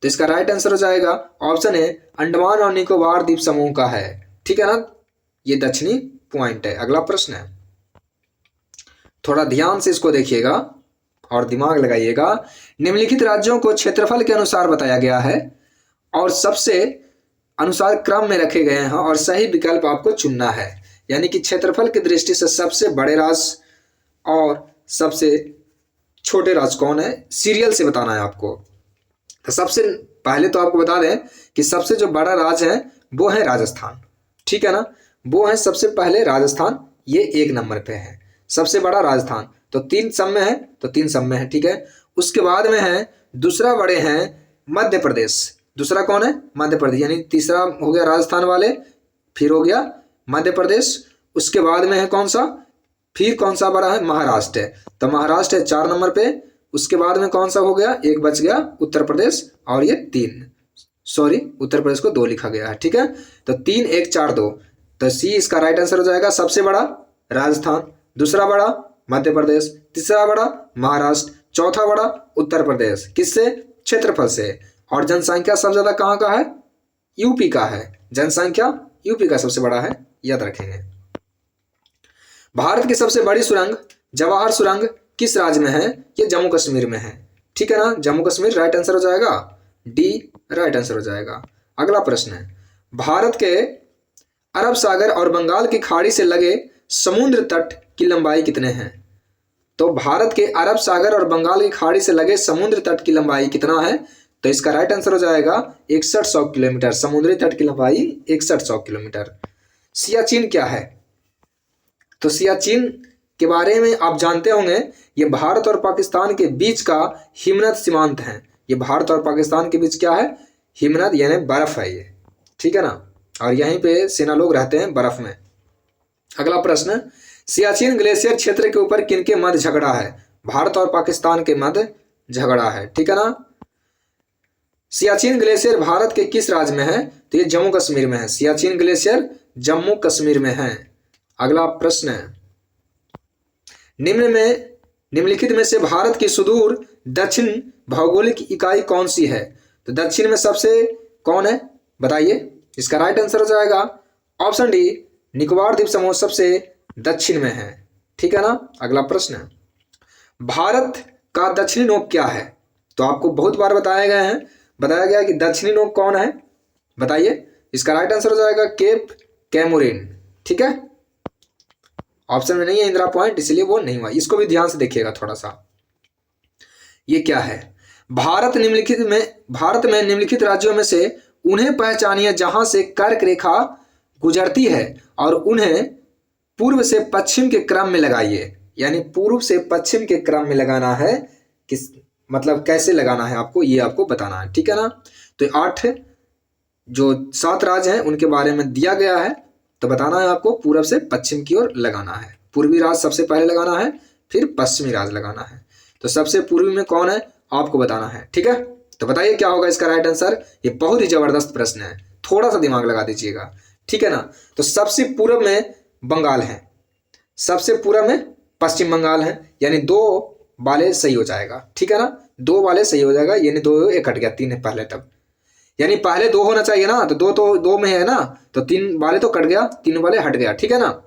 तो इसका राइट आंसर हो जाएगा ऑप्शन है अंडमान और निकोबार द्वीप समूह का है। ठीक है ना, ये दक्षिणी पॉइंट है। अगला प्रश्न है, थोड़ा ध्यान से इसको देखिएगा और दिमाग लगाइएगा। निम्नलिखित राज्यों को क्षेत्रफल के अनुसार बताया गया है और सबसे अनुसार क्रम में रखे गए हैं और सही विकल्प आपको चुनना है। यानी कि क्षेत्रफल की दृष्टि से सबसे बड़े राज्य और सबसे छोटे राज्य कौन है, सीरियल से बताना है आपको। तो सबसे पहले तो आपको बता दें कि सबसे जो बड़ा राज्य है वो है राजस्थान। ठीक है ना, वो है सबसे पहले राजस्थान, ये 1 नंबर पे है सबसे बड़ा राजस्थान। तो 3 सब में है, तो 3 सब में है। ठीक है, उसके बाद में है दूसरा बड़े हैं मध्य प्रदेश। दूसरा कौन है? मध्य प्रदेश। यानी तीसरा हो गया राजस्थान वाले, फिर हो गया मध्य प्रदेश। उसके बाद में है कौन सा? फिर कौन सा बड़ा है? महाराष्ट्र है। तो महाराष्ट्र है 4 नंबर पे। उसके बाद में कौन सा हो गया? एक बच गया उत्तर प्रदेश, और ये 3, सॉरी उत्तर प्रदेश को 2 लिखा गया है। ठीक है, तो 3 1 4 2, तो सी इसका राइट आंसर हो जाएगा। सबसे बड़ा राजस्थान, दूसरा बड़ा मध्य प्रदेश, तीसरा बड़ा महाराष्ट्र, चौथा बड़ा उत्तर प्रदेश। किससे? क्षेत्रफल से। और जनसंख्या सबसे ज्यादा कहाँ का है? यूपी का है। जनसंख्या यूपी का सबसे बड़ा है, याद रखेंगे। भारत की सबसे बड़ी सुरंग जवाहर सुरंग किस राज्य में है? ये जम्मू कश्मीर में है। ठीक है ना, जम्मू कश्मीर राइट आंसर हो जाएगा, डी राइट आंसर हो जाएगा। अगला प्रश्न है, भारत के अरब सागर और बंगाल की खाड़ी से लगे समुद्र तट की लंबाई कितने हैं? तो भारत के अरब सागर और बंगाल की खाड़ी से लगे समुद्र तट की लंबाई कितना है? तो इसका राइट आंसर हो जाएगा 6100 किलोमीटर। समुद्री तट की लंबाई 6100 किलोमीटर। सियाचिन क्या है? तो सियाचिन के बारे में आप जानते होंगे, ये भारत और पाकिस्तान के बीच का हिमनद सीमांत है। ये भारत और पाकिस्तान के बीच क्या है? हिमनद, यानी बर्फ है ये। ठीक है ना, और यहीं पे सेना लोग रहते हैं बर्फ में। अगला प्रश्न, सियाचिन ग्लेशियर क्षेत्र के ऊपर किनके मध्य झगड़ा है? भारत और पाकिस्तान के मध्य झगड़ा है। ठीक है ना, सियाचिन ग्लेशियर भारत के किस राज्य में है? तो ये जम्मू कश्मीर में है। सियाचिन ग्लेशियर जम्मू कश्मीर में है। अगला प्रश्न है, निम्नलिखित में से भारत की सुदूर दक्षिण भौगोलिक इकाई कौन सी है? तो दक्षिण में सबसे कौन है बताइए? इसका राइट आंसर हो जाएगा ऑप्शन डी, निकोबार द्वीप समूह सबसे दक्षिण में है। ठीक है ना, अगला प्रश्न है, भारत का दक्षिणी नोक क्या है? तो आपको बहुत बार बताया गया कि दक्षिणी नोक कौन है बताइए? इसका राइट आंसर हो जाएगा केप कैमोरिन। ठीक है, ऑप्शन में नहीं है इंदिरा पॉइंट, इसलिए वो नहीं हुआ। इसको भी ध्यान से देखिएगा थोड़ा सा। ये क्या है? भारत में निम्नलिखित राज्यों में से उन्हें पहचानिए जहां से कर्क रेखा गुजरती है और उन्हें पूर्व से पश्चिम के क्रम में लगाइए। यानी पूर्व से पश्चिम के क्रम में लगाना है, किस मतलब कैसे लगाना है आपको, ये आपको बताना है। ठीक है ना, तो 7 राज्य हैं उनके बारे में दिया गया है, तो बताना है आपको पूर्व से पश्चिम की ओर लगाना है। पूर्वी राज्य सबसे पहले लगाना है, फिर पश्चिमी राज्य लगाना है। तो सबसे पूर्वी में कौन है आपको बताना है। ठीक है, तो बताइए क्या होगा इसका राइट आंसर? ये बहुत ही जबरदस्त प्रश्न है, थोड़ा सा दिमाग लगा दीजिएगा। ठीक है ना, तो सबसे पूर्व में बंगाल है, सबसे पूर्व में पश्चिम बंगाल है, यानी 2 वाले सही हो जाएगा, ठीक है ना, 2 वाले सही हो जाएगा, यानी 2 एक हट गया, 3 है पहले, तब यानी पहले 2 होना चाहिए ना, तो 2 तो 2 में है ना, तो 3 वाले तो कट गया, 3 वाले हट गया, ठीक है ना।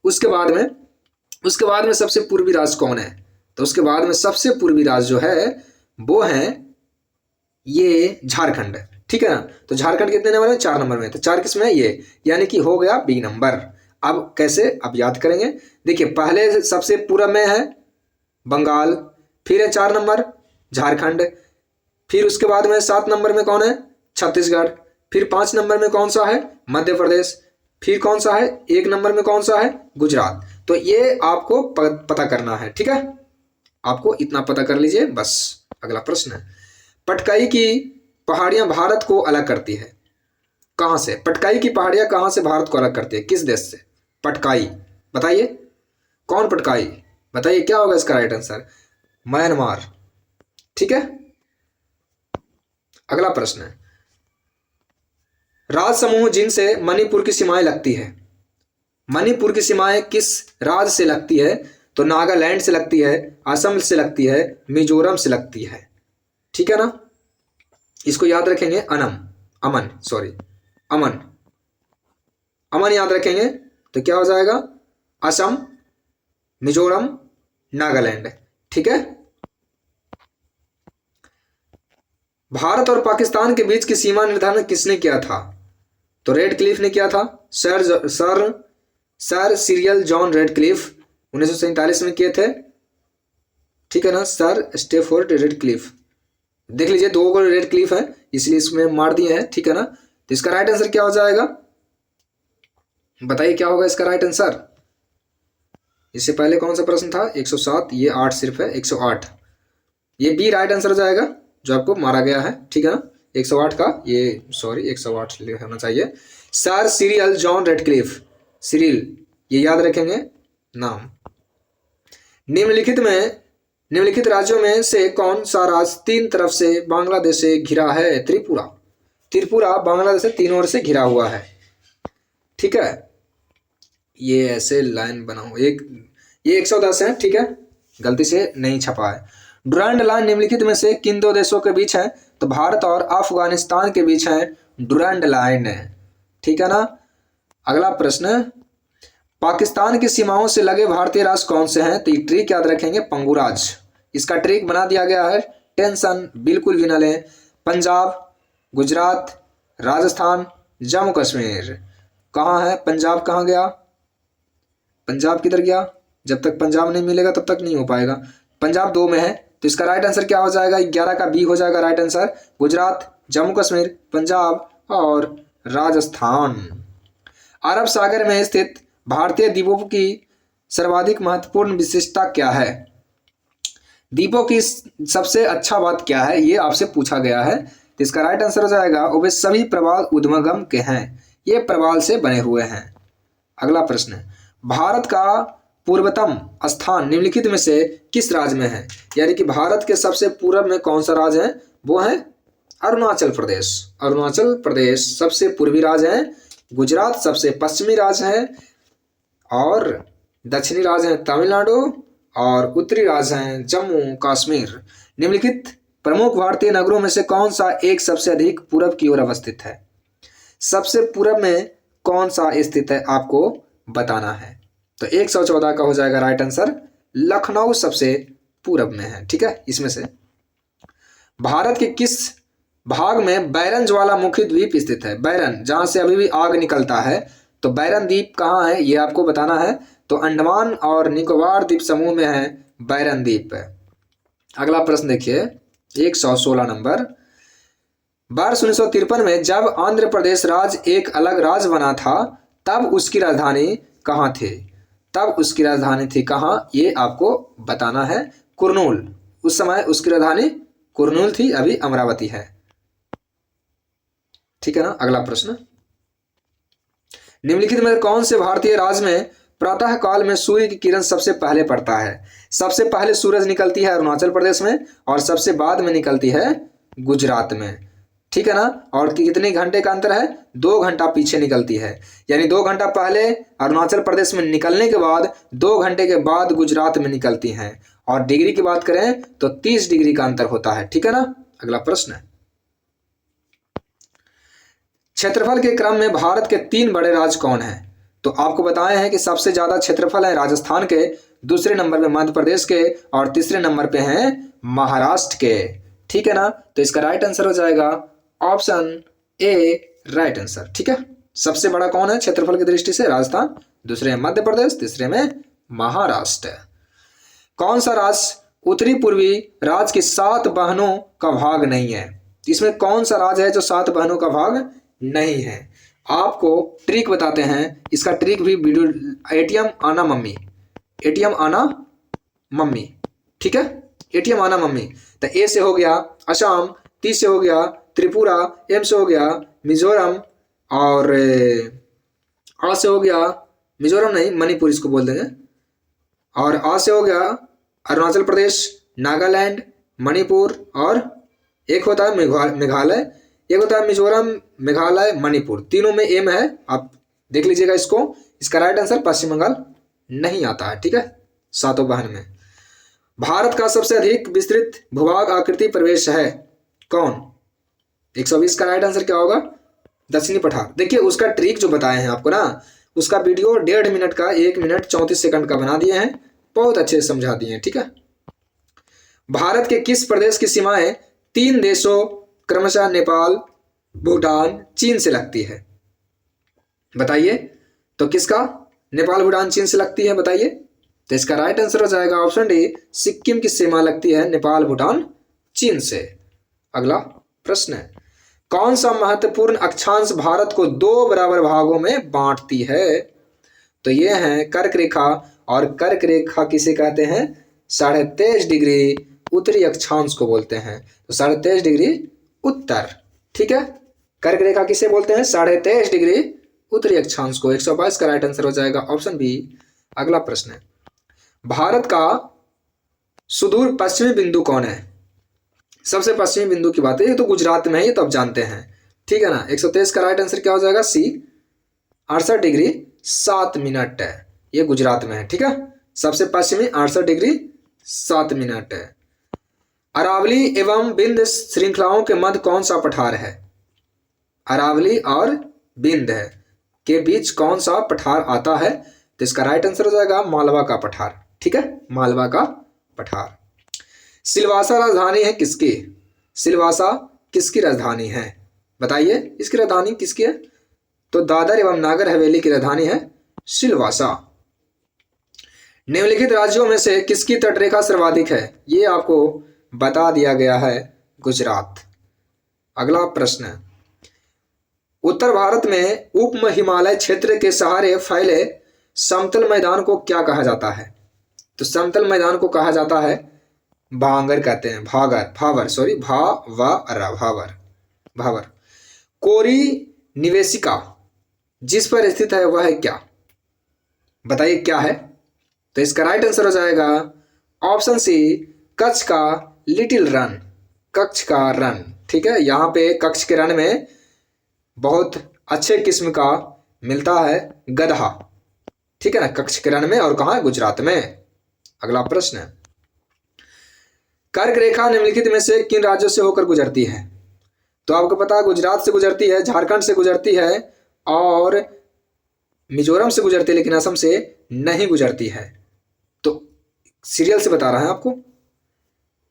उसके बाद में सबसे पूर्वी राज्य कौन है, तो उसके बाद में सबसे पूर्वी राज्य जो है वो है ये झारखंड, ठीक है ना। तो झारखंड कितने नंबर में, 4 नंबर में, तो 4 किसमें है ये, यानी कि हो गया बी नंबर। अब कैसे, अब याद करेंगे, देखिए पहले सबसे पूर्व में है बंगाल, फिर है 4 नंबर झारखंड, फिर उसके बाद में 7 नंबर में कौन है, छत्तीसगढ़, फिर 5 नंबर में कौन सा है, मध्य प्रदेश, फिर कौन सा है 1 नंबर में कौन सा है, गुजरात। तो ये आपको पता करना है, ठीक है, आपको इतना पता कर लीजिए बस। अगला प्रश्न है, पटकाई की पहाड़ियां भारत को अलग करती है, कहां से, पटकाई की पहाड़ियां कहां से भारत को अलग करती है, किस देश से, पटकाई, बताइए कौन पटकाई, बताइए क्या होगा इसका राइट आंसर, म्यांमार, ठीक है। अगला प्रश्न है, राज समूह जिनसे मणिपुर की सीमाएं लगती है, मणिपुर की सीमाएं किस राज्य से लगती है, तो नागालैंड से लगती है, असम से लगती है, मिजोरम से लगती है, ठीक है ना। इसको याद रखेंगे, अमन याद रखेंगे, तो क्या हो जाएगा, असम, मिजोरम, नागालैंड, ठीक है। भारत और पाकिस्तान के बीच की सीमा निर्धारण किसने किया था, तो रेड क्लिफ ने किया था, sir Cyril John red Cliff 1947 में किए थे, ठीक है ना, सर स्टेफोर्ड रेड क्लिफ, देख लीजिए 2 को रेड क्लिफ है इसलिए इसमें मार दिए हैं, ठीक है ना। तो इसका राइट आंसर क्या हो जाएगा, बताइए क्या होगा इसका राइट आंसर। इससे पहले कौन सा प्रश्न था, 107, ये 8 सिर्फ है, 108, ये बी राइट आंसर हो जाएगा जो आपको मारा गया है, ठीक है ना। 108 का ये, सॉरी 108 होना चाहिए, sir Cyril John Radcliffe, Cyril, ये याद रखेंगे नाम। निम्नलिखित राज्यों में से कौन सा राज्य 3 तरफ से बांग्लादेश से घिरा है, त्रिपुरा बांग्लादेश से 3 ओर से घिरा हुआ है, ठीक है। ये ऐसे लाइन बनाओ, ये 110 है, ठीक है, गलती से नहीं छपा है। डुरांड लाइन निम्नलिखित में से किन 2 देशों के बीच है, तो भारत और अफगानिस्तान के बीच है डुरांड लाइन, ठीक है ना। अगला प्रश्न, पाकिस्तान की सीमाओं से लगे भारतीय राज्य कौन से हैं, तो ये ट्रिक याद रखेंगे, पंगुराज, इसका ट्रिक बना दिया गया है, टेंशन बिल्कुल भी ना लें। पंजाब, गुजरात, राजस्थान, जम्मू कश्मीर, कहाँ है पंजाब, कहाँ गया, पंजाब किधर गया, जब तक पंजाब नहीं मिलेगा तब तक नहीं हो पाएगा। पंजाब 2 में है, तो इसका राइट आंसर क्या हो जाएगा, 11 का बी हो जाएगा राइट आंसर, गुजरात, जम्मू कश्मीर, पंजाब और राजस्थान। अरब सागर में स्थित भारतीय द्वीपों की सर्वाधिक महत्वपूर्ण विशेषता क्या है, द्वीपों की सबसे अच्छा बात क्या है, ये आपसे पूछा गया है, तो इसका राइट आंसर हो जाएगा वे सभी प्रवाल उद्गम के हैं, ये प्रवाल से बने हुए हैं। अगला प्रश्न, भारत का पूर्वतम स्थान निम्नलिखित में से किस राज्य में है, यानी कि भारत के सबसे पूर्व में कौन सा राज्य है, वो है अरुणाचल प्रदेश। अरुणाचल प्रदेश सबसे पूर्वी राज्य है, गुजरात सबसे पश्चिमी राज्य है, और दक्षिणी राज्य है तमिलनाडु, और उत्तरी राज्य हैं जम्मू कश्मीर। निम्नलिखित प्रमुख भारतीय नगरों में से कौन सा एक सबसे अधिक पूरब की ओर अवस्थित है, सबसे पूरब में कौन सा स्थित है आपको बताना है, तो 114 का हो जाएगा राइट आंसर, लखनऊ सबसे पूरब में है, ठीक है। इसमें से भारत के किस भाग में बैरन ज्वालामुखी द्वीप स्थित है, बैरन जहां से अभी भी आग निकलता है, तो बैरन द्वीप कहाँ है ये आपको बताना है, तो अंडमान और निकोबार द्वीप समूह में है बैरन द्वीप। अगला प्रश्न देखिए 116 नंबर, वर्ष 1953 में जब आंध्र प्रदेश राज्य एक अलग राज्य बना था तब उसकी राजधानी कहाँ थी, तब उसकी राजधानी थी कहाँ, ये आपको बताना है, कुरनूल, उस समय उसकी राजधानी कुरनूल थी, अभी अमरावती है, ठीक है ना। अगला प्रश्न, निम्नलिखित में कौन से भारतीय राज्य में प्रातः काल में सूर्य की किरण सबसे पहले पड़ता है, सबसे पहले सूरज निकलती है अरुणाचल प्रदेश में और सबसे बाद में निकलती है गुजरात में, ठीक है ना। और कितने घंटे का अंतर है, 2 घंटा पीछे निकलती है, यानी 2 घंटा पहले अरुणाचल प्रदेश में निकलने के बाद 2 घंटे के बाद गुजरात में निकलती हैं। और डिग्री की बात करें तो 30 डिग्री का अंतर होता है, ठीक है ना। अगला प्रश्न है, क्षेत्रफल के क्रम में भारत के 3 बड़े राज्य कौन हैं। तो आपको बताए हैं कि सबसे ज्यादा क्षेत्रफल है राजस्थान के, दूसरे नंबर पे मध्य प्रदेश के, और तीसरे नंबर पे हैं महाराष्ट्र के, ठीक है ना। तो इसका राइट आंसर हो जाएगा ऑप्शन ए, राइट आंसर, ठीक है। सबसे बड़ा कौन है क्षेत्रफल की दृष्टि से, राजस्थान, दूसरे में मध्य प्रदेश, तीसरे में महाराष्ट्र। कौन सा राज्य उत्तरी पूर्वी राज्य की 7 बहनों का भाग नहीं है। इसमें कौन सा राज्य है जो 7 बहनों का भाग नहीं है। आपको ट्रिक बताते हैं, इसका ट्रिक भी वीडियो, एटीएम आना मम्मी, एटीएम आना मम्मी, ठीक है, एटीएम आना मम्मी। तो ए से हो गया असम, टी से हो गया त्रिपुरा, एम से हो गया मिजोरम, और आ से हो गया मिजोरम नहीं मणिपुर इसको बोल देंगे, और आ से हो गया अरुणाचल प्रदेश, नागालैंड, मणिपुर, और एक होता है मेघालय, एक होता है मिजोरम, मेघालय, मणिपुर। तीनों में एम है, आप देख लीजिएगा इसको। इसका राइट आंसर पश्चिम बंगाल नहीं आता है, ठीक है, 7 बहन में। भारत का सबसे अधिक विस्तृत भूभाग आकृति प्रदेश है कौन। 120 का राइट आंसर क्या होगा, दक्षिणी पठार। देखिए उसका ट्रिक जो बताए हैं आपको ना, उसका वीडियो 1.5 मिनट का 1 मिनट 34 सेकंड का बना दिए हैं, बहुत अच्छे से समझा दिए हैं, ठीक है। भारत के किस प्रदेश की सीमाएं 3 देशों क्रमशः नेपाल, भूटान, चीन से लगती है, बताइए। तो किसका, नेपाल, भूटान, चीन से लगती है, बताइए। तो इसका राइट आंसर हो जाएगा ऑप्शन डी, सिक्किम की सीमा लगती है नेपाल, भूटान, चीन से। अगला प्रश्न है, कौन सा महत्वपूर्ण अक्षांश भारत को 2 बराबर भागों में बांटती है। तो ये है कर्क रेखा, और कर्क रेखा किसे कहते हैं, 23.5 डिग्री उत्तरी अक्षांश को बोलते हैं। तो 23.5 डिग्री उत्तर, ठीक है। कर्क रेखा किसे बोलते हैं, 23.5 डिग्री उत्तरी अक्षांश को। 122 का राइट आंसर हो जाएगा ऑप्शन बी। अगला प्रश्न है, भारत का सुदूर पश्चिमी बिंदु कौन है। सबसे पश्चिमी बिंदु की बात है, ये तो गुजरात में है, ये तो आप जानते हैं, ठीक है ना। 123 का राइट आंसर क्या हो जाएगा, सी, 68 डिग्री 7 मिनट है, ये गुजरात में है, ठीक है। सबसे पश्चिमी 68 डिग्री 7 मिनट है। अरावली एवं बिंद श्रृंखलाओं के मध्य कौन सा पठार है। अरावली और बिंद है के बीच कौन सा पठार आता है। तो इसका राइट आंसर हो जाएगा मालवा का पठार, ठीक है, मालवा का पठार। सिलवासा राजधानी है किसकी, सिलवासा किसकी राजधानी है, बताइए। इसकी राजधानी किसकी है, तो दादर एवं नागर हवेली की राजधानी है सिलवासा। निम्नलिखित राज्यों में से किसकी तटरेखा सर्वाधिक है, ये आपको बता दिया गया है, गुजरात। अगला प्रश्न है, उत्तर भारत में उप हिमालय क्षेत्र के सहारे फैले समतल मैदान को क्या कहा जाता है। तो समतल मैदान को कहा जाता है भांगर, कहते हैं भावर, सॉरी भावर। कोरी निवेशिका जिस पर स्थित है वह है क्या, बताइए क्या है। तो इसका राइट आंसर हो जाएगा ऑप्शन सी, कच्छ का लिटिल रन, कच्छ का रन, ठीक है। यहाँ पे कच्छ के रन में बहुत अच्छे किस्म का मिलता है गधा, ठीक है ना, कच्छ के रन में, और कहाँ है, गुजरात में। अगला प्रश्न है, कर्क रेखा निम्नलिखित में से किन राज्यों से होकर गुजरती है। तो आपको पता है गुजरात से गुजरती है, झारखंड से गुजरती है, और मिजोरम से गुजरती है, लेकिन असम से नहीं गुजरती है। तो सीरियल से बता रहा है आपको।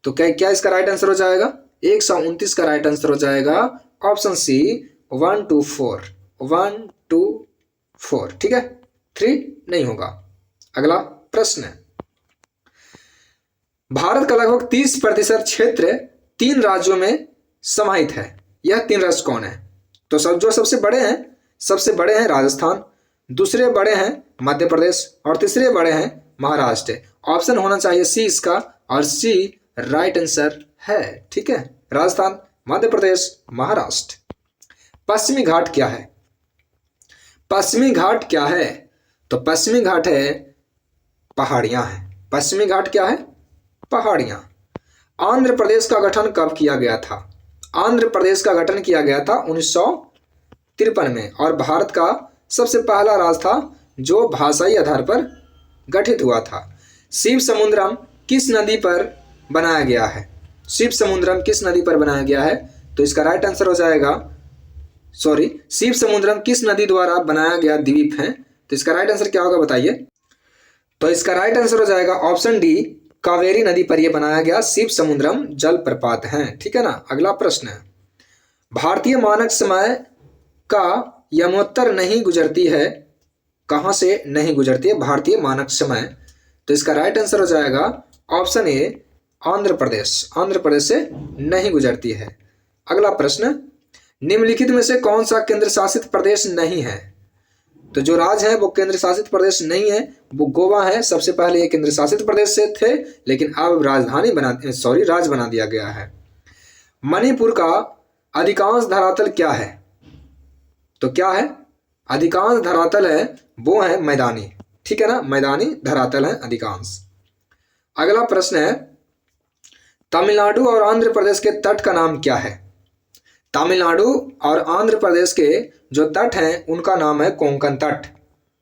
तो क्या इसका राइट आंसर हो जाएगा, 129 का राइट आंसर हो जाएगा ऑप्शन सी, 1 to 4, ठीक है, 3 नहीं होगा। अगला प्रश्न है, भारत का लगभग 30% क्षेत्र 3 राज्यों में समाहित है, यह 3 राज्य कौन है। तो जो सबसे बड़े हैं राजस्थान, दूसरे बड़े हैं मध्य प्रदेश, और तीसरे बड़े हैं महाराष्ट्र। ऑप्शन होना चाहिए सी इसका, और सी राइट आंसर है, ठीक है, राजस्थान, मध्य प्रदेश, महाराष्ट्र। पश्चिमी घाट क्या है, पश्चिमी घाट क्या है। तो पश्चिमी घाट है पहाड़ियां हैं, पश्चिमी घाट क्या है, पहाड़ियां। आंध्र प्रदेश का गठन कब किया गया था, आंध्र प्रदेश का गठन किया गया था 1953 में, और भारत का सबसे पहला राज्य था जो भाषाई आधार पर गठित हुआ था। शिव समुद्रम किस नदी पर बनाया गया है? शिव समुद्रम किस नदी पर बनाया गया है? तो इसका राइट आंसर हो जाएगा, शिव समुद्रम किस नदी द्वारा बनाया गया द्वीप है? तो इसका राइट आंसर क्या होगा बताइए? तो इसका राइट आंसर हो जाएगा ऑप्शन डी, कावेरी नदी पर यह बनाया गया शिव समुद्रम जलप्रपात है। ठीक है ना। अगला प्रश्न है, भारतीय मानक समय का यमोत्तर नहीं गुजरती है, कहां से नहीं गुजरती है भारतीय मानक समय? तो इसका राइट आंसर हो जाएगा ऑप्शन ए, आंध्र प्रदेश। आंध्र प्रदेश से नहीं गुजरती है। अगला प्रश्न, निम्नलिखित में से कौन सा केंद्र शासित प्रदेश नहीं है? तो जो राज्य है वो केंद्र शासित प्रदेश नहीं है, वो गोवा है। सबसे पहले ये केंद्र शासित प्रदेश से थे, लेकिन अब राज्य बना दिया गया है। मणिपुर का अधिकांश धरातल क्या है? तो क्या है? अधिकांश धरातल है वो है मैदानी। ठीक है ना, मैदानी धरातल है अधिकांश। अगला प्रश्न है, तमिलनाडु और आंध्र प्रदेश के तट का नाम क्या है? तमिलनाडु और आंध्र प्रदेश के जो तट हैं उनका नाम है कोंकण तट।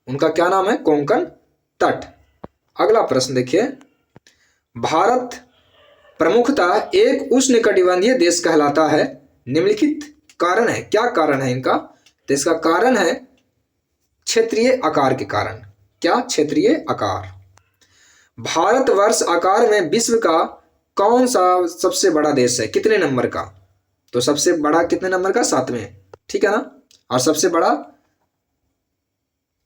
उनका क्या नाम है? कोंकण तट। अगला प्रश्न देखिए, भारत प्रमुखतः एक उष्णकटिबंधीय देश कहलाता है, निम्नलिखित कारण है, क्या कारण है इनका? तो इसका कारण है क्षेत्रीय आकार के कारण। क्या? क्षेत्रीय आकार। भारतवर्ष आकार में विश्व का कौन सा सबसे बड़ा देश है? कितने नंबर का? तो सबसे बड़ा कितने नंबर का? 7वें। ठीक है ना। और सबसे बड़ा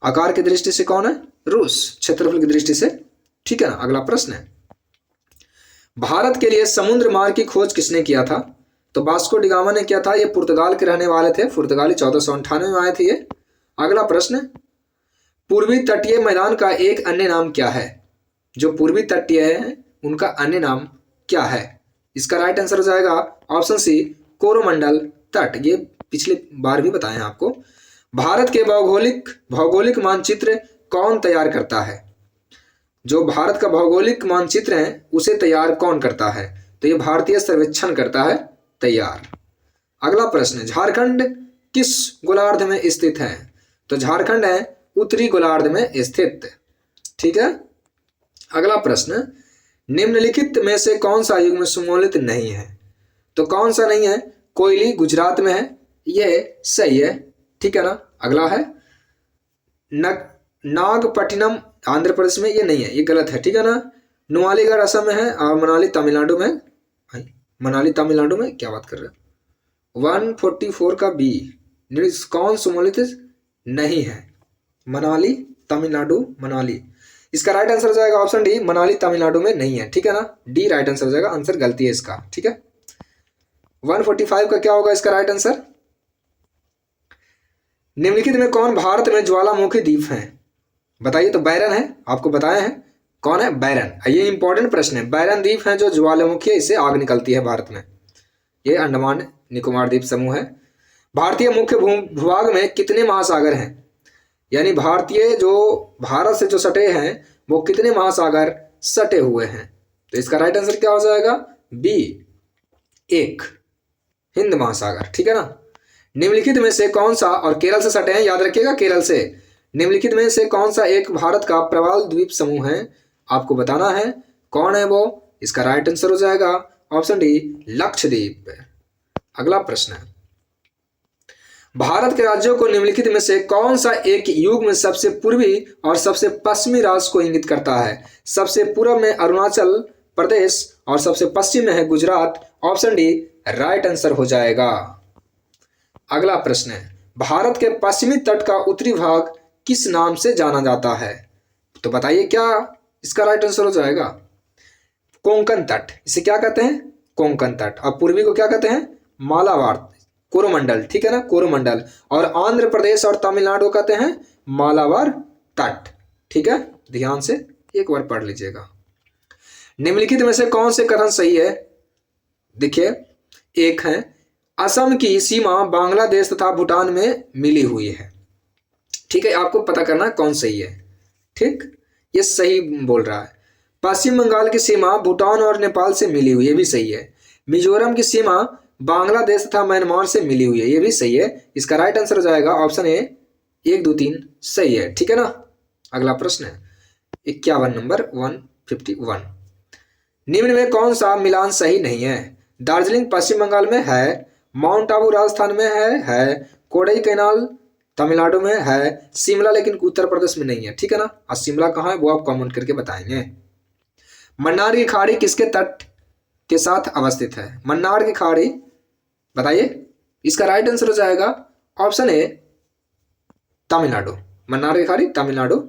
आकार की दृष्टि से कौन है? रूस, क्षेत्रफल की दृष्टि से। ठीक है ना। अगला प्रश्न है, भारत के लिए समुद्र मार्ग की खोज किसने किया था? तो वास्को डी गामा ने किया था। ये पुर्तगाल के रहने वाले थे, पुर्तगाली 1498 में आए थे ये। अगला प्रश्न, पूर्वी तटीय मैदान का एक अन्य नाम क्या है? जो पूर्वी तटीय है उनका अन्य नाम क्या है? इसका राइट आंसर हो जाएगा ऑप्शन सी, कोरोमंडल तट। ये पिछले बार भी बताए हैं आपको। भारत के भौगोलिक मानचित्र कौन तैयार करता है? जो भारत का भौगोलिक मानचित्र है उसे तैयार कौन करता है? तो ये भारतीय सर्वेक्षण करता है तैयार। अगला प्रश्न, झारखंड किस गोलार्ध में स्थित है? तो झारखंड है उत्तरी गोलार्ध में स्थित। ठीक है। अगला प्रश्न, निम्नलिखित में से कौन सा युग्म सुमेलित नहीं है? तो कौन सा नहीं है? कोयली गुजरात में है, ये सही है। ठीक है ना। अगला है नागपट्टिनम आंध्र प्रदेश में, ये नहीं है, ये गलत है। ठीक है ना। नुमालीगढ़ असम में है और मनाली तमिलनाडु में। मनाली तमिलनाडु में क्या बात कर रहे हो? 144 का बी, कौन सुमेलित नहीं है? मनाली तमिलनाडु, मनाली। इसका राइट आंसर हो जाएगा ऑप्शन डी, मनाली तमिलनाडु में नहीं है। ठीक है ना। डी राइट आंसर हो जाएगा, आंसर गलती है इसका। ठीक है। 145 का क्या होगा इसका राइट आंसर? निम्नलिखित में कौन भारत में ज्वालामुखी द्वीप है? बताइए। तो बैरन है, आपको बताया है। कौन है? बैरन। ये इंपॉर्टेंट प्रश्न है। बैरन द्वीप है जो ज्वालामुखी है, इससे आग निकलती है भारत में। ये अंडमान निकोबार द्वीप समूह है। भारतीय मुख्य भूभाग में कितने महासागर हैं? यानी भारत से जो सटे हैं वो कितने महासागर सटे हुए हैं? तो इसका राइट आंसर क्या हो जाएगा? बी, 1, हिंद महासागर। ठीक है ना। निम्नलिखित में से कौन सा, और केरल से सटे हैं, याद रखिएगा केरल से। निम्नलिखित में से कौन सा एक भारत का प्रवाल द्वीप समूह है? आपको बताना है कौन है वो। इसका राइट आंसर हो जाएगा ऑप्शन डी, लक्षद्वीप। अगला प्रश्न है, भारत के राज्यों को निम्नलिखित में से कौन सा एक युग्म सबसे पूर्वी और सबसे पश्चिमी राज्य को इंगित करता है? सबसे पूर्व में अरुणाचल प्रदेश और सबसे पश्चिम में है Gujarat. Option D right answer हो जाएगा। अगला प्रश्न है, भारत के पश्चिमी तट का उत्तरी भाग किस नाम से जाना जाता है? तो बताइए क्या इसका राइट आंसर हो जाएगा? कोंकण तट। इसे क्या कहते हैं? कोंकण तट। और पूर्वी को क्या कहते हैं? मालाबार, कोरोमंडल। ठीक है ना, कोरोमंडल। और आंध्र प्रदेश और तमिलनाडु कहते हैं मालाबार तट। ठीक है, ध्यान से एक बार पढ़ लीजिएगा। निम्नलिखित में से कौन से कथन सही है? देखिए, एक है असम की सीमा बांग्लादेश तथा भूटान में मिली हुई है। ठीक है, आपको पता करना है कौन सही है। ठीक, ये सही बोल रहा है। पश्चिम बंगाल की सीमा भूटान और नेपाल से मिली हुई, ये भी सही है। मिजोरम की सीमा बांग्लादेश तथा म्यांमार से मिली हुई है। ये भी सही है। इसका राइट आंसर हो जाएगा ऑप्शन ए 1, 2, 3 सही है। ठीक है ना। अगला प्रश्न है 51 नंबर 151। निम्न में कौन सा मिलान सही नहीं है? दार्जिलिंग पश्चिम बंगाल में है, माउंट आबू राजस्थान में है कोडई कैनाल तमिलनाडु में है, शिमला लेकिन उत्तर प्रदेश में नहीं है। ठीक है ना। और शिमला कहाँ है वो आप कमेंट करके बताएंगे। मन्नार की खाड़ी किसके तट के साथ अवस्थित है? मन्नार की खाड़ी बताइए। इसका राइट आंसर हो जाएगा ऑप्शन ए तमिलनाडु। मन्नार की खाड़ी तमिलनाडु।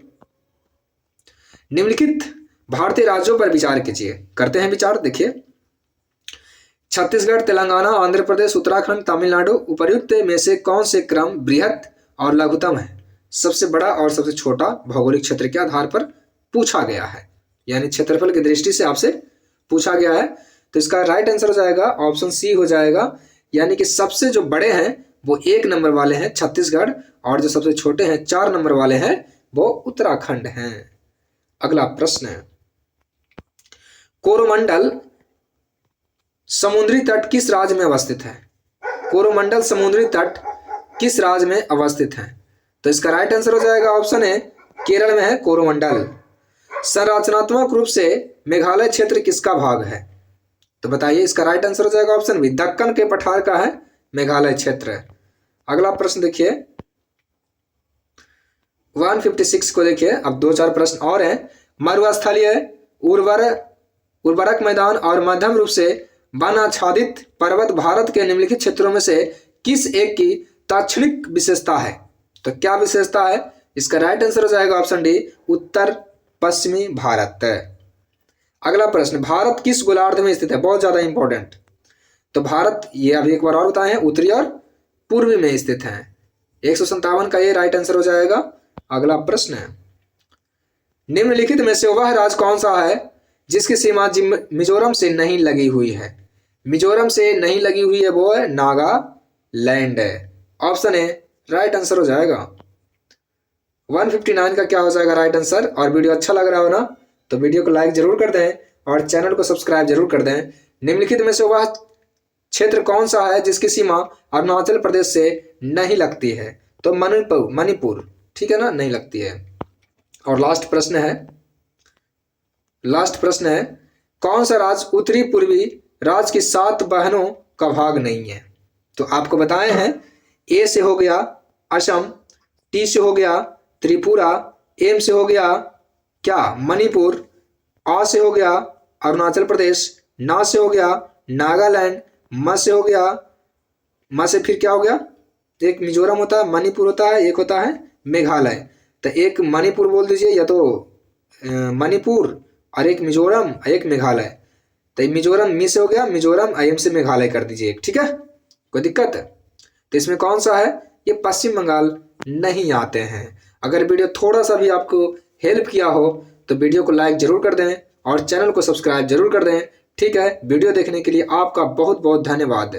निम्नलिखित भारतीय राज्यों पर विचार कीजिए। करते हैं विचार। देखिए, छत्तीसगढ़, तेलंगाना, आंध्र प्रदेश, उत्तराखंड, तमिलनाडु उपर्युक्त में से कौन से क्रम बृहत और लघुतम है? सबसे बड़ा और सबसे छोटा भौगोलिक क्षेत्र के आधार पर पूछा गया है, यानी क्षेत्रफल की दृष्टि से आपसे पूछा गया है। तो इसका राइट आंसर हो जाएगा ऑप्शन सी हो जाएगा, यानी कि सबसे जो बड़े हैं वो 1 नंबर वाले हैं छत्तीसगढ़, और जो सबसे छोटे हैं 4 नंबर वाले हैं वो उत्तराखंड हैं। अगला प्रश्न है, कोरोमंडल समुद्री तट किस राज्य में अवस्थित है? कोरोमंडल समुद्री तट किस राज्य में अवस्थित है? तो इसका राइट आंसर हो जाएगा ऑप्शन ए केरल में है कोरोमंडल। संरचनात्मक रूप से मेघालय क्षेत्र किसका भाग है? तो बताइए। इसका राइट आंसर हो जाएगा ऑप्शन बी दक्कन के पठार का है मेघालय क्षेत्र। अगला प्रश्न देखिए 156 को देखिए। अब 2-4 प्रश्न और हैं। मरुस्थलीय उर्वरक मैदान और मध्यम रूप से वन आच्छादित पर्वत भारत के निम्नलिखित क्षेत्रों में से किस एक की ताक्षणिक विशेषता है? तो क्या विशेषता है? इसका राइट आंसर हो जाएगा ऑप्शन डी उत्तर पश्चिमी भारत। अगला प्रश्न, भारत किस गोलार्ध में स्थित है? बहुत ज्यादा इंपॉर्टेंट। तो भारत, ये अभी एक बार और बताए हैं, उत्तरी और पूर्वी में स्थित है। 157 का ये राइट आंसर हो जाएगा। अगला प्रश्न है, निम्नलिखित में से वह राज्य कौन सा है जिसकी सीमा मिजोरम से नहीं लगी हुई है? मिजोरम से नहीं लगी हुई है वो है Nagaland. Option A right answer हो जाएगा। 159 का क्या हो जाएगा राइट आंसर। और वीडियो अच्छा लग रहा हो ना तो वीडियो को लाइक जरूर कर दें और चैनल को सब्सक्राइब जरूर कर दें। निम्नलिखित में से वह क्षेत्र कौन सा है जिसकी सीमा अरुणाचल प्रदेश से नहीं लगती है? तो मणिपुर। ठीक है ना, नहीं लगती है। और लास्ट प्रश्न है, कौन सा राज्य उत्तरी पूर्वी राज्य की 7 बहनों का भाग नहीं है? तो आपको बताए हैं, ए से हो गया असम, टी से हो गया त्रिपुरा, एम से हो गया क्या मणिपुर, आ से हो गया अरुणाचल प्रदेश, ना से हो गया नागालैंड, म से हो गया, म से फिर क्या हो गया? एक मिजोरम होता है, मणिपुर होता है, एक होता है मेघालय। तो एक मणिपुर बोल दीजिए, या तो मणिपुर और एक मिजोरम और एक मेघालय। तो मिजोरम मी से हो गया मिजोरम, एम से मेघालय कर दीजिए एक। ठीक है, कोई दिक्कत है? तो इसमें कौन सा है? ये पश्चिम बंगाल नहीं आते हैं। अगर वीडियो थोड़ा सा भी आपको हेल्प किया हो तो वीडियो को लाइक जरूर कर दें और चैनल को सब्सक्राइब जरूर कर दें। ठीक है, वीडियो देखने के लिए आपका बहुत बहुत धन्यवाद।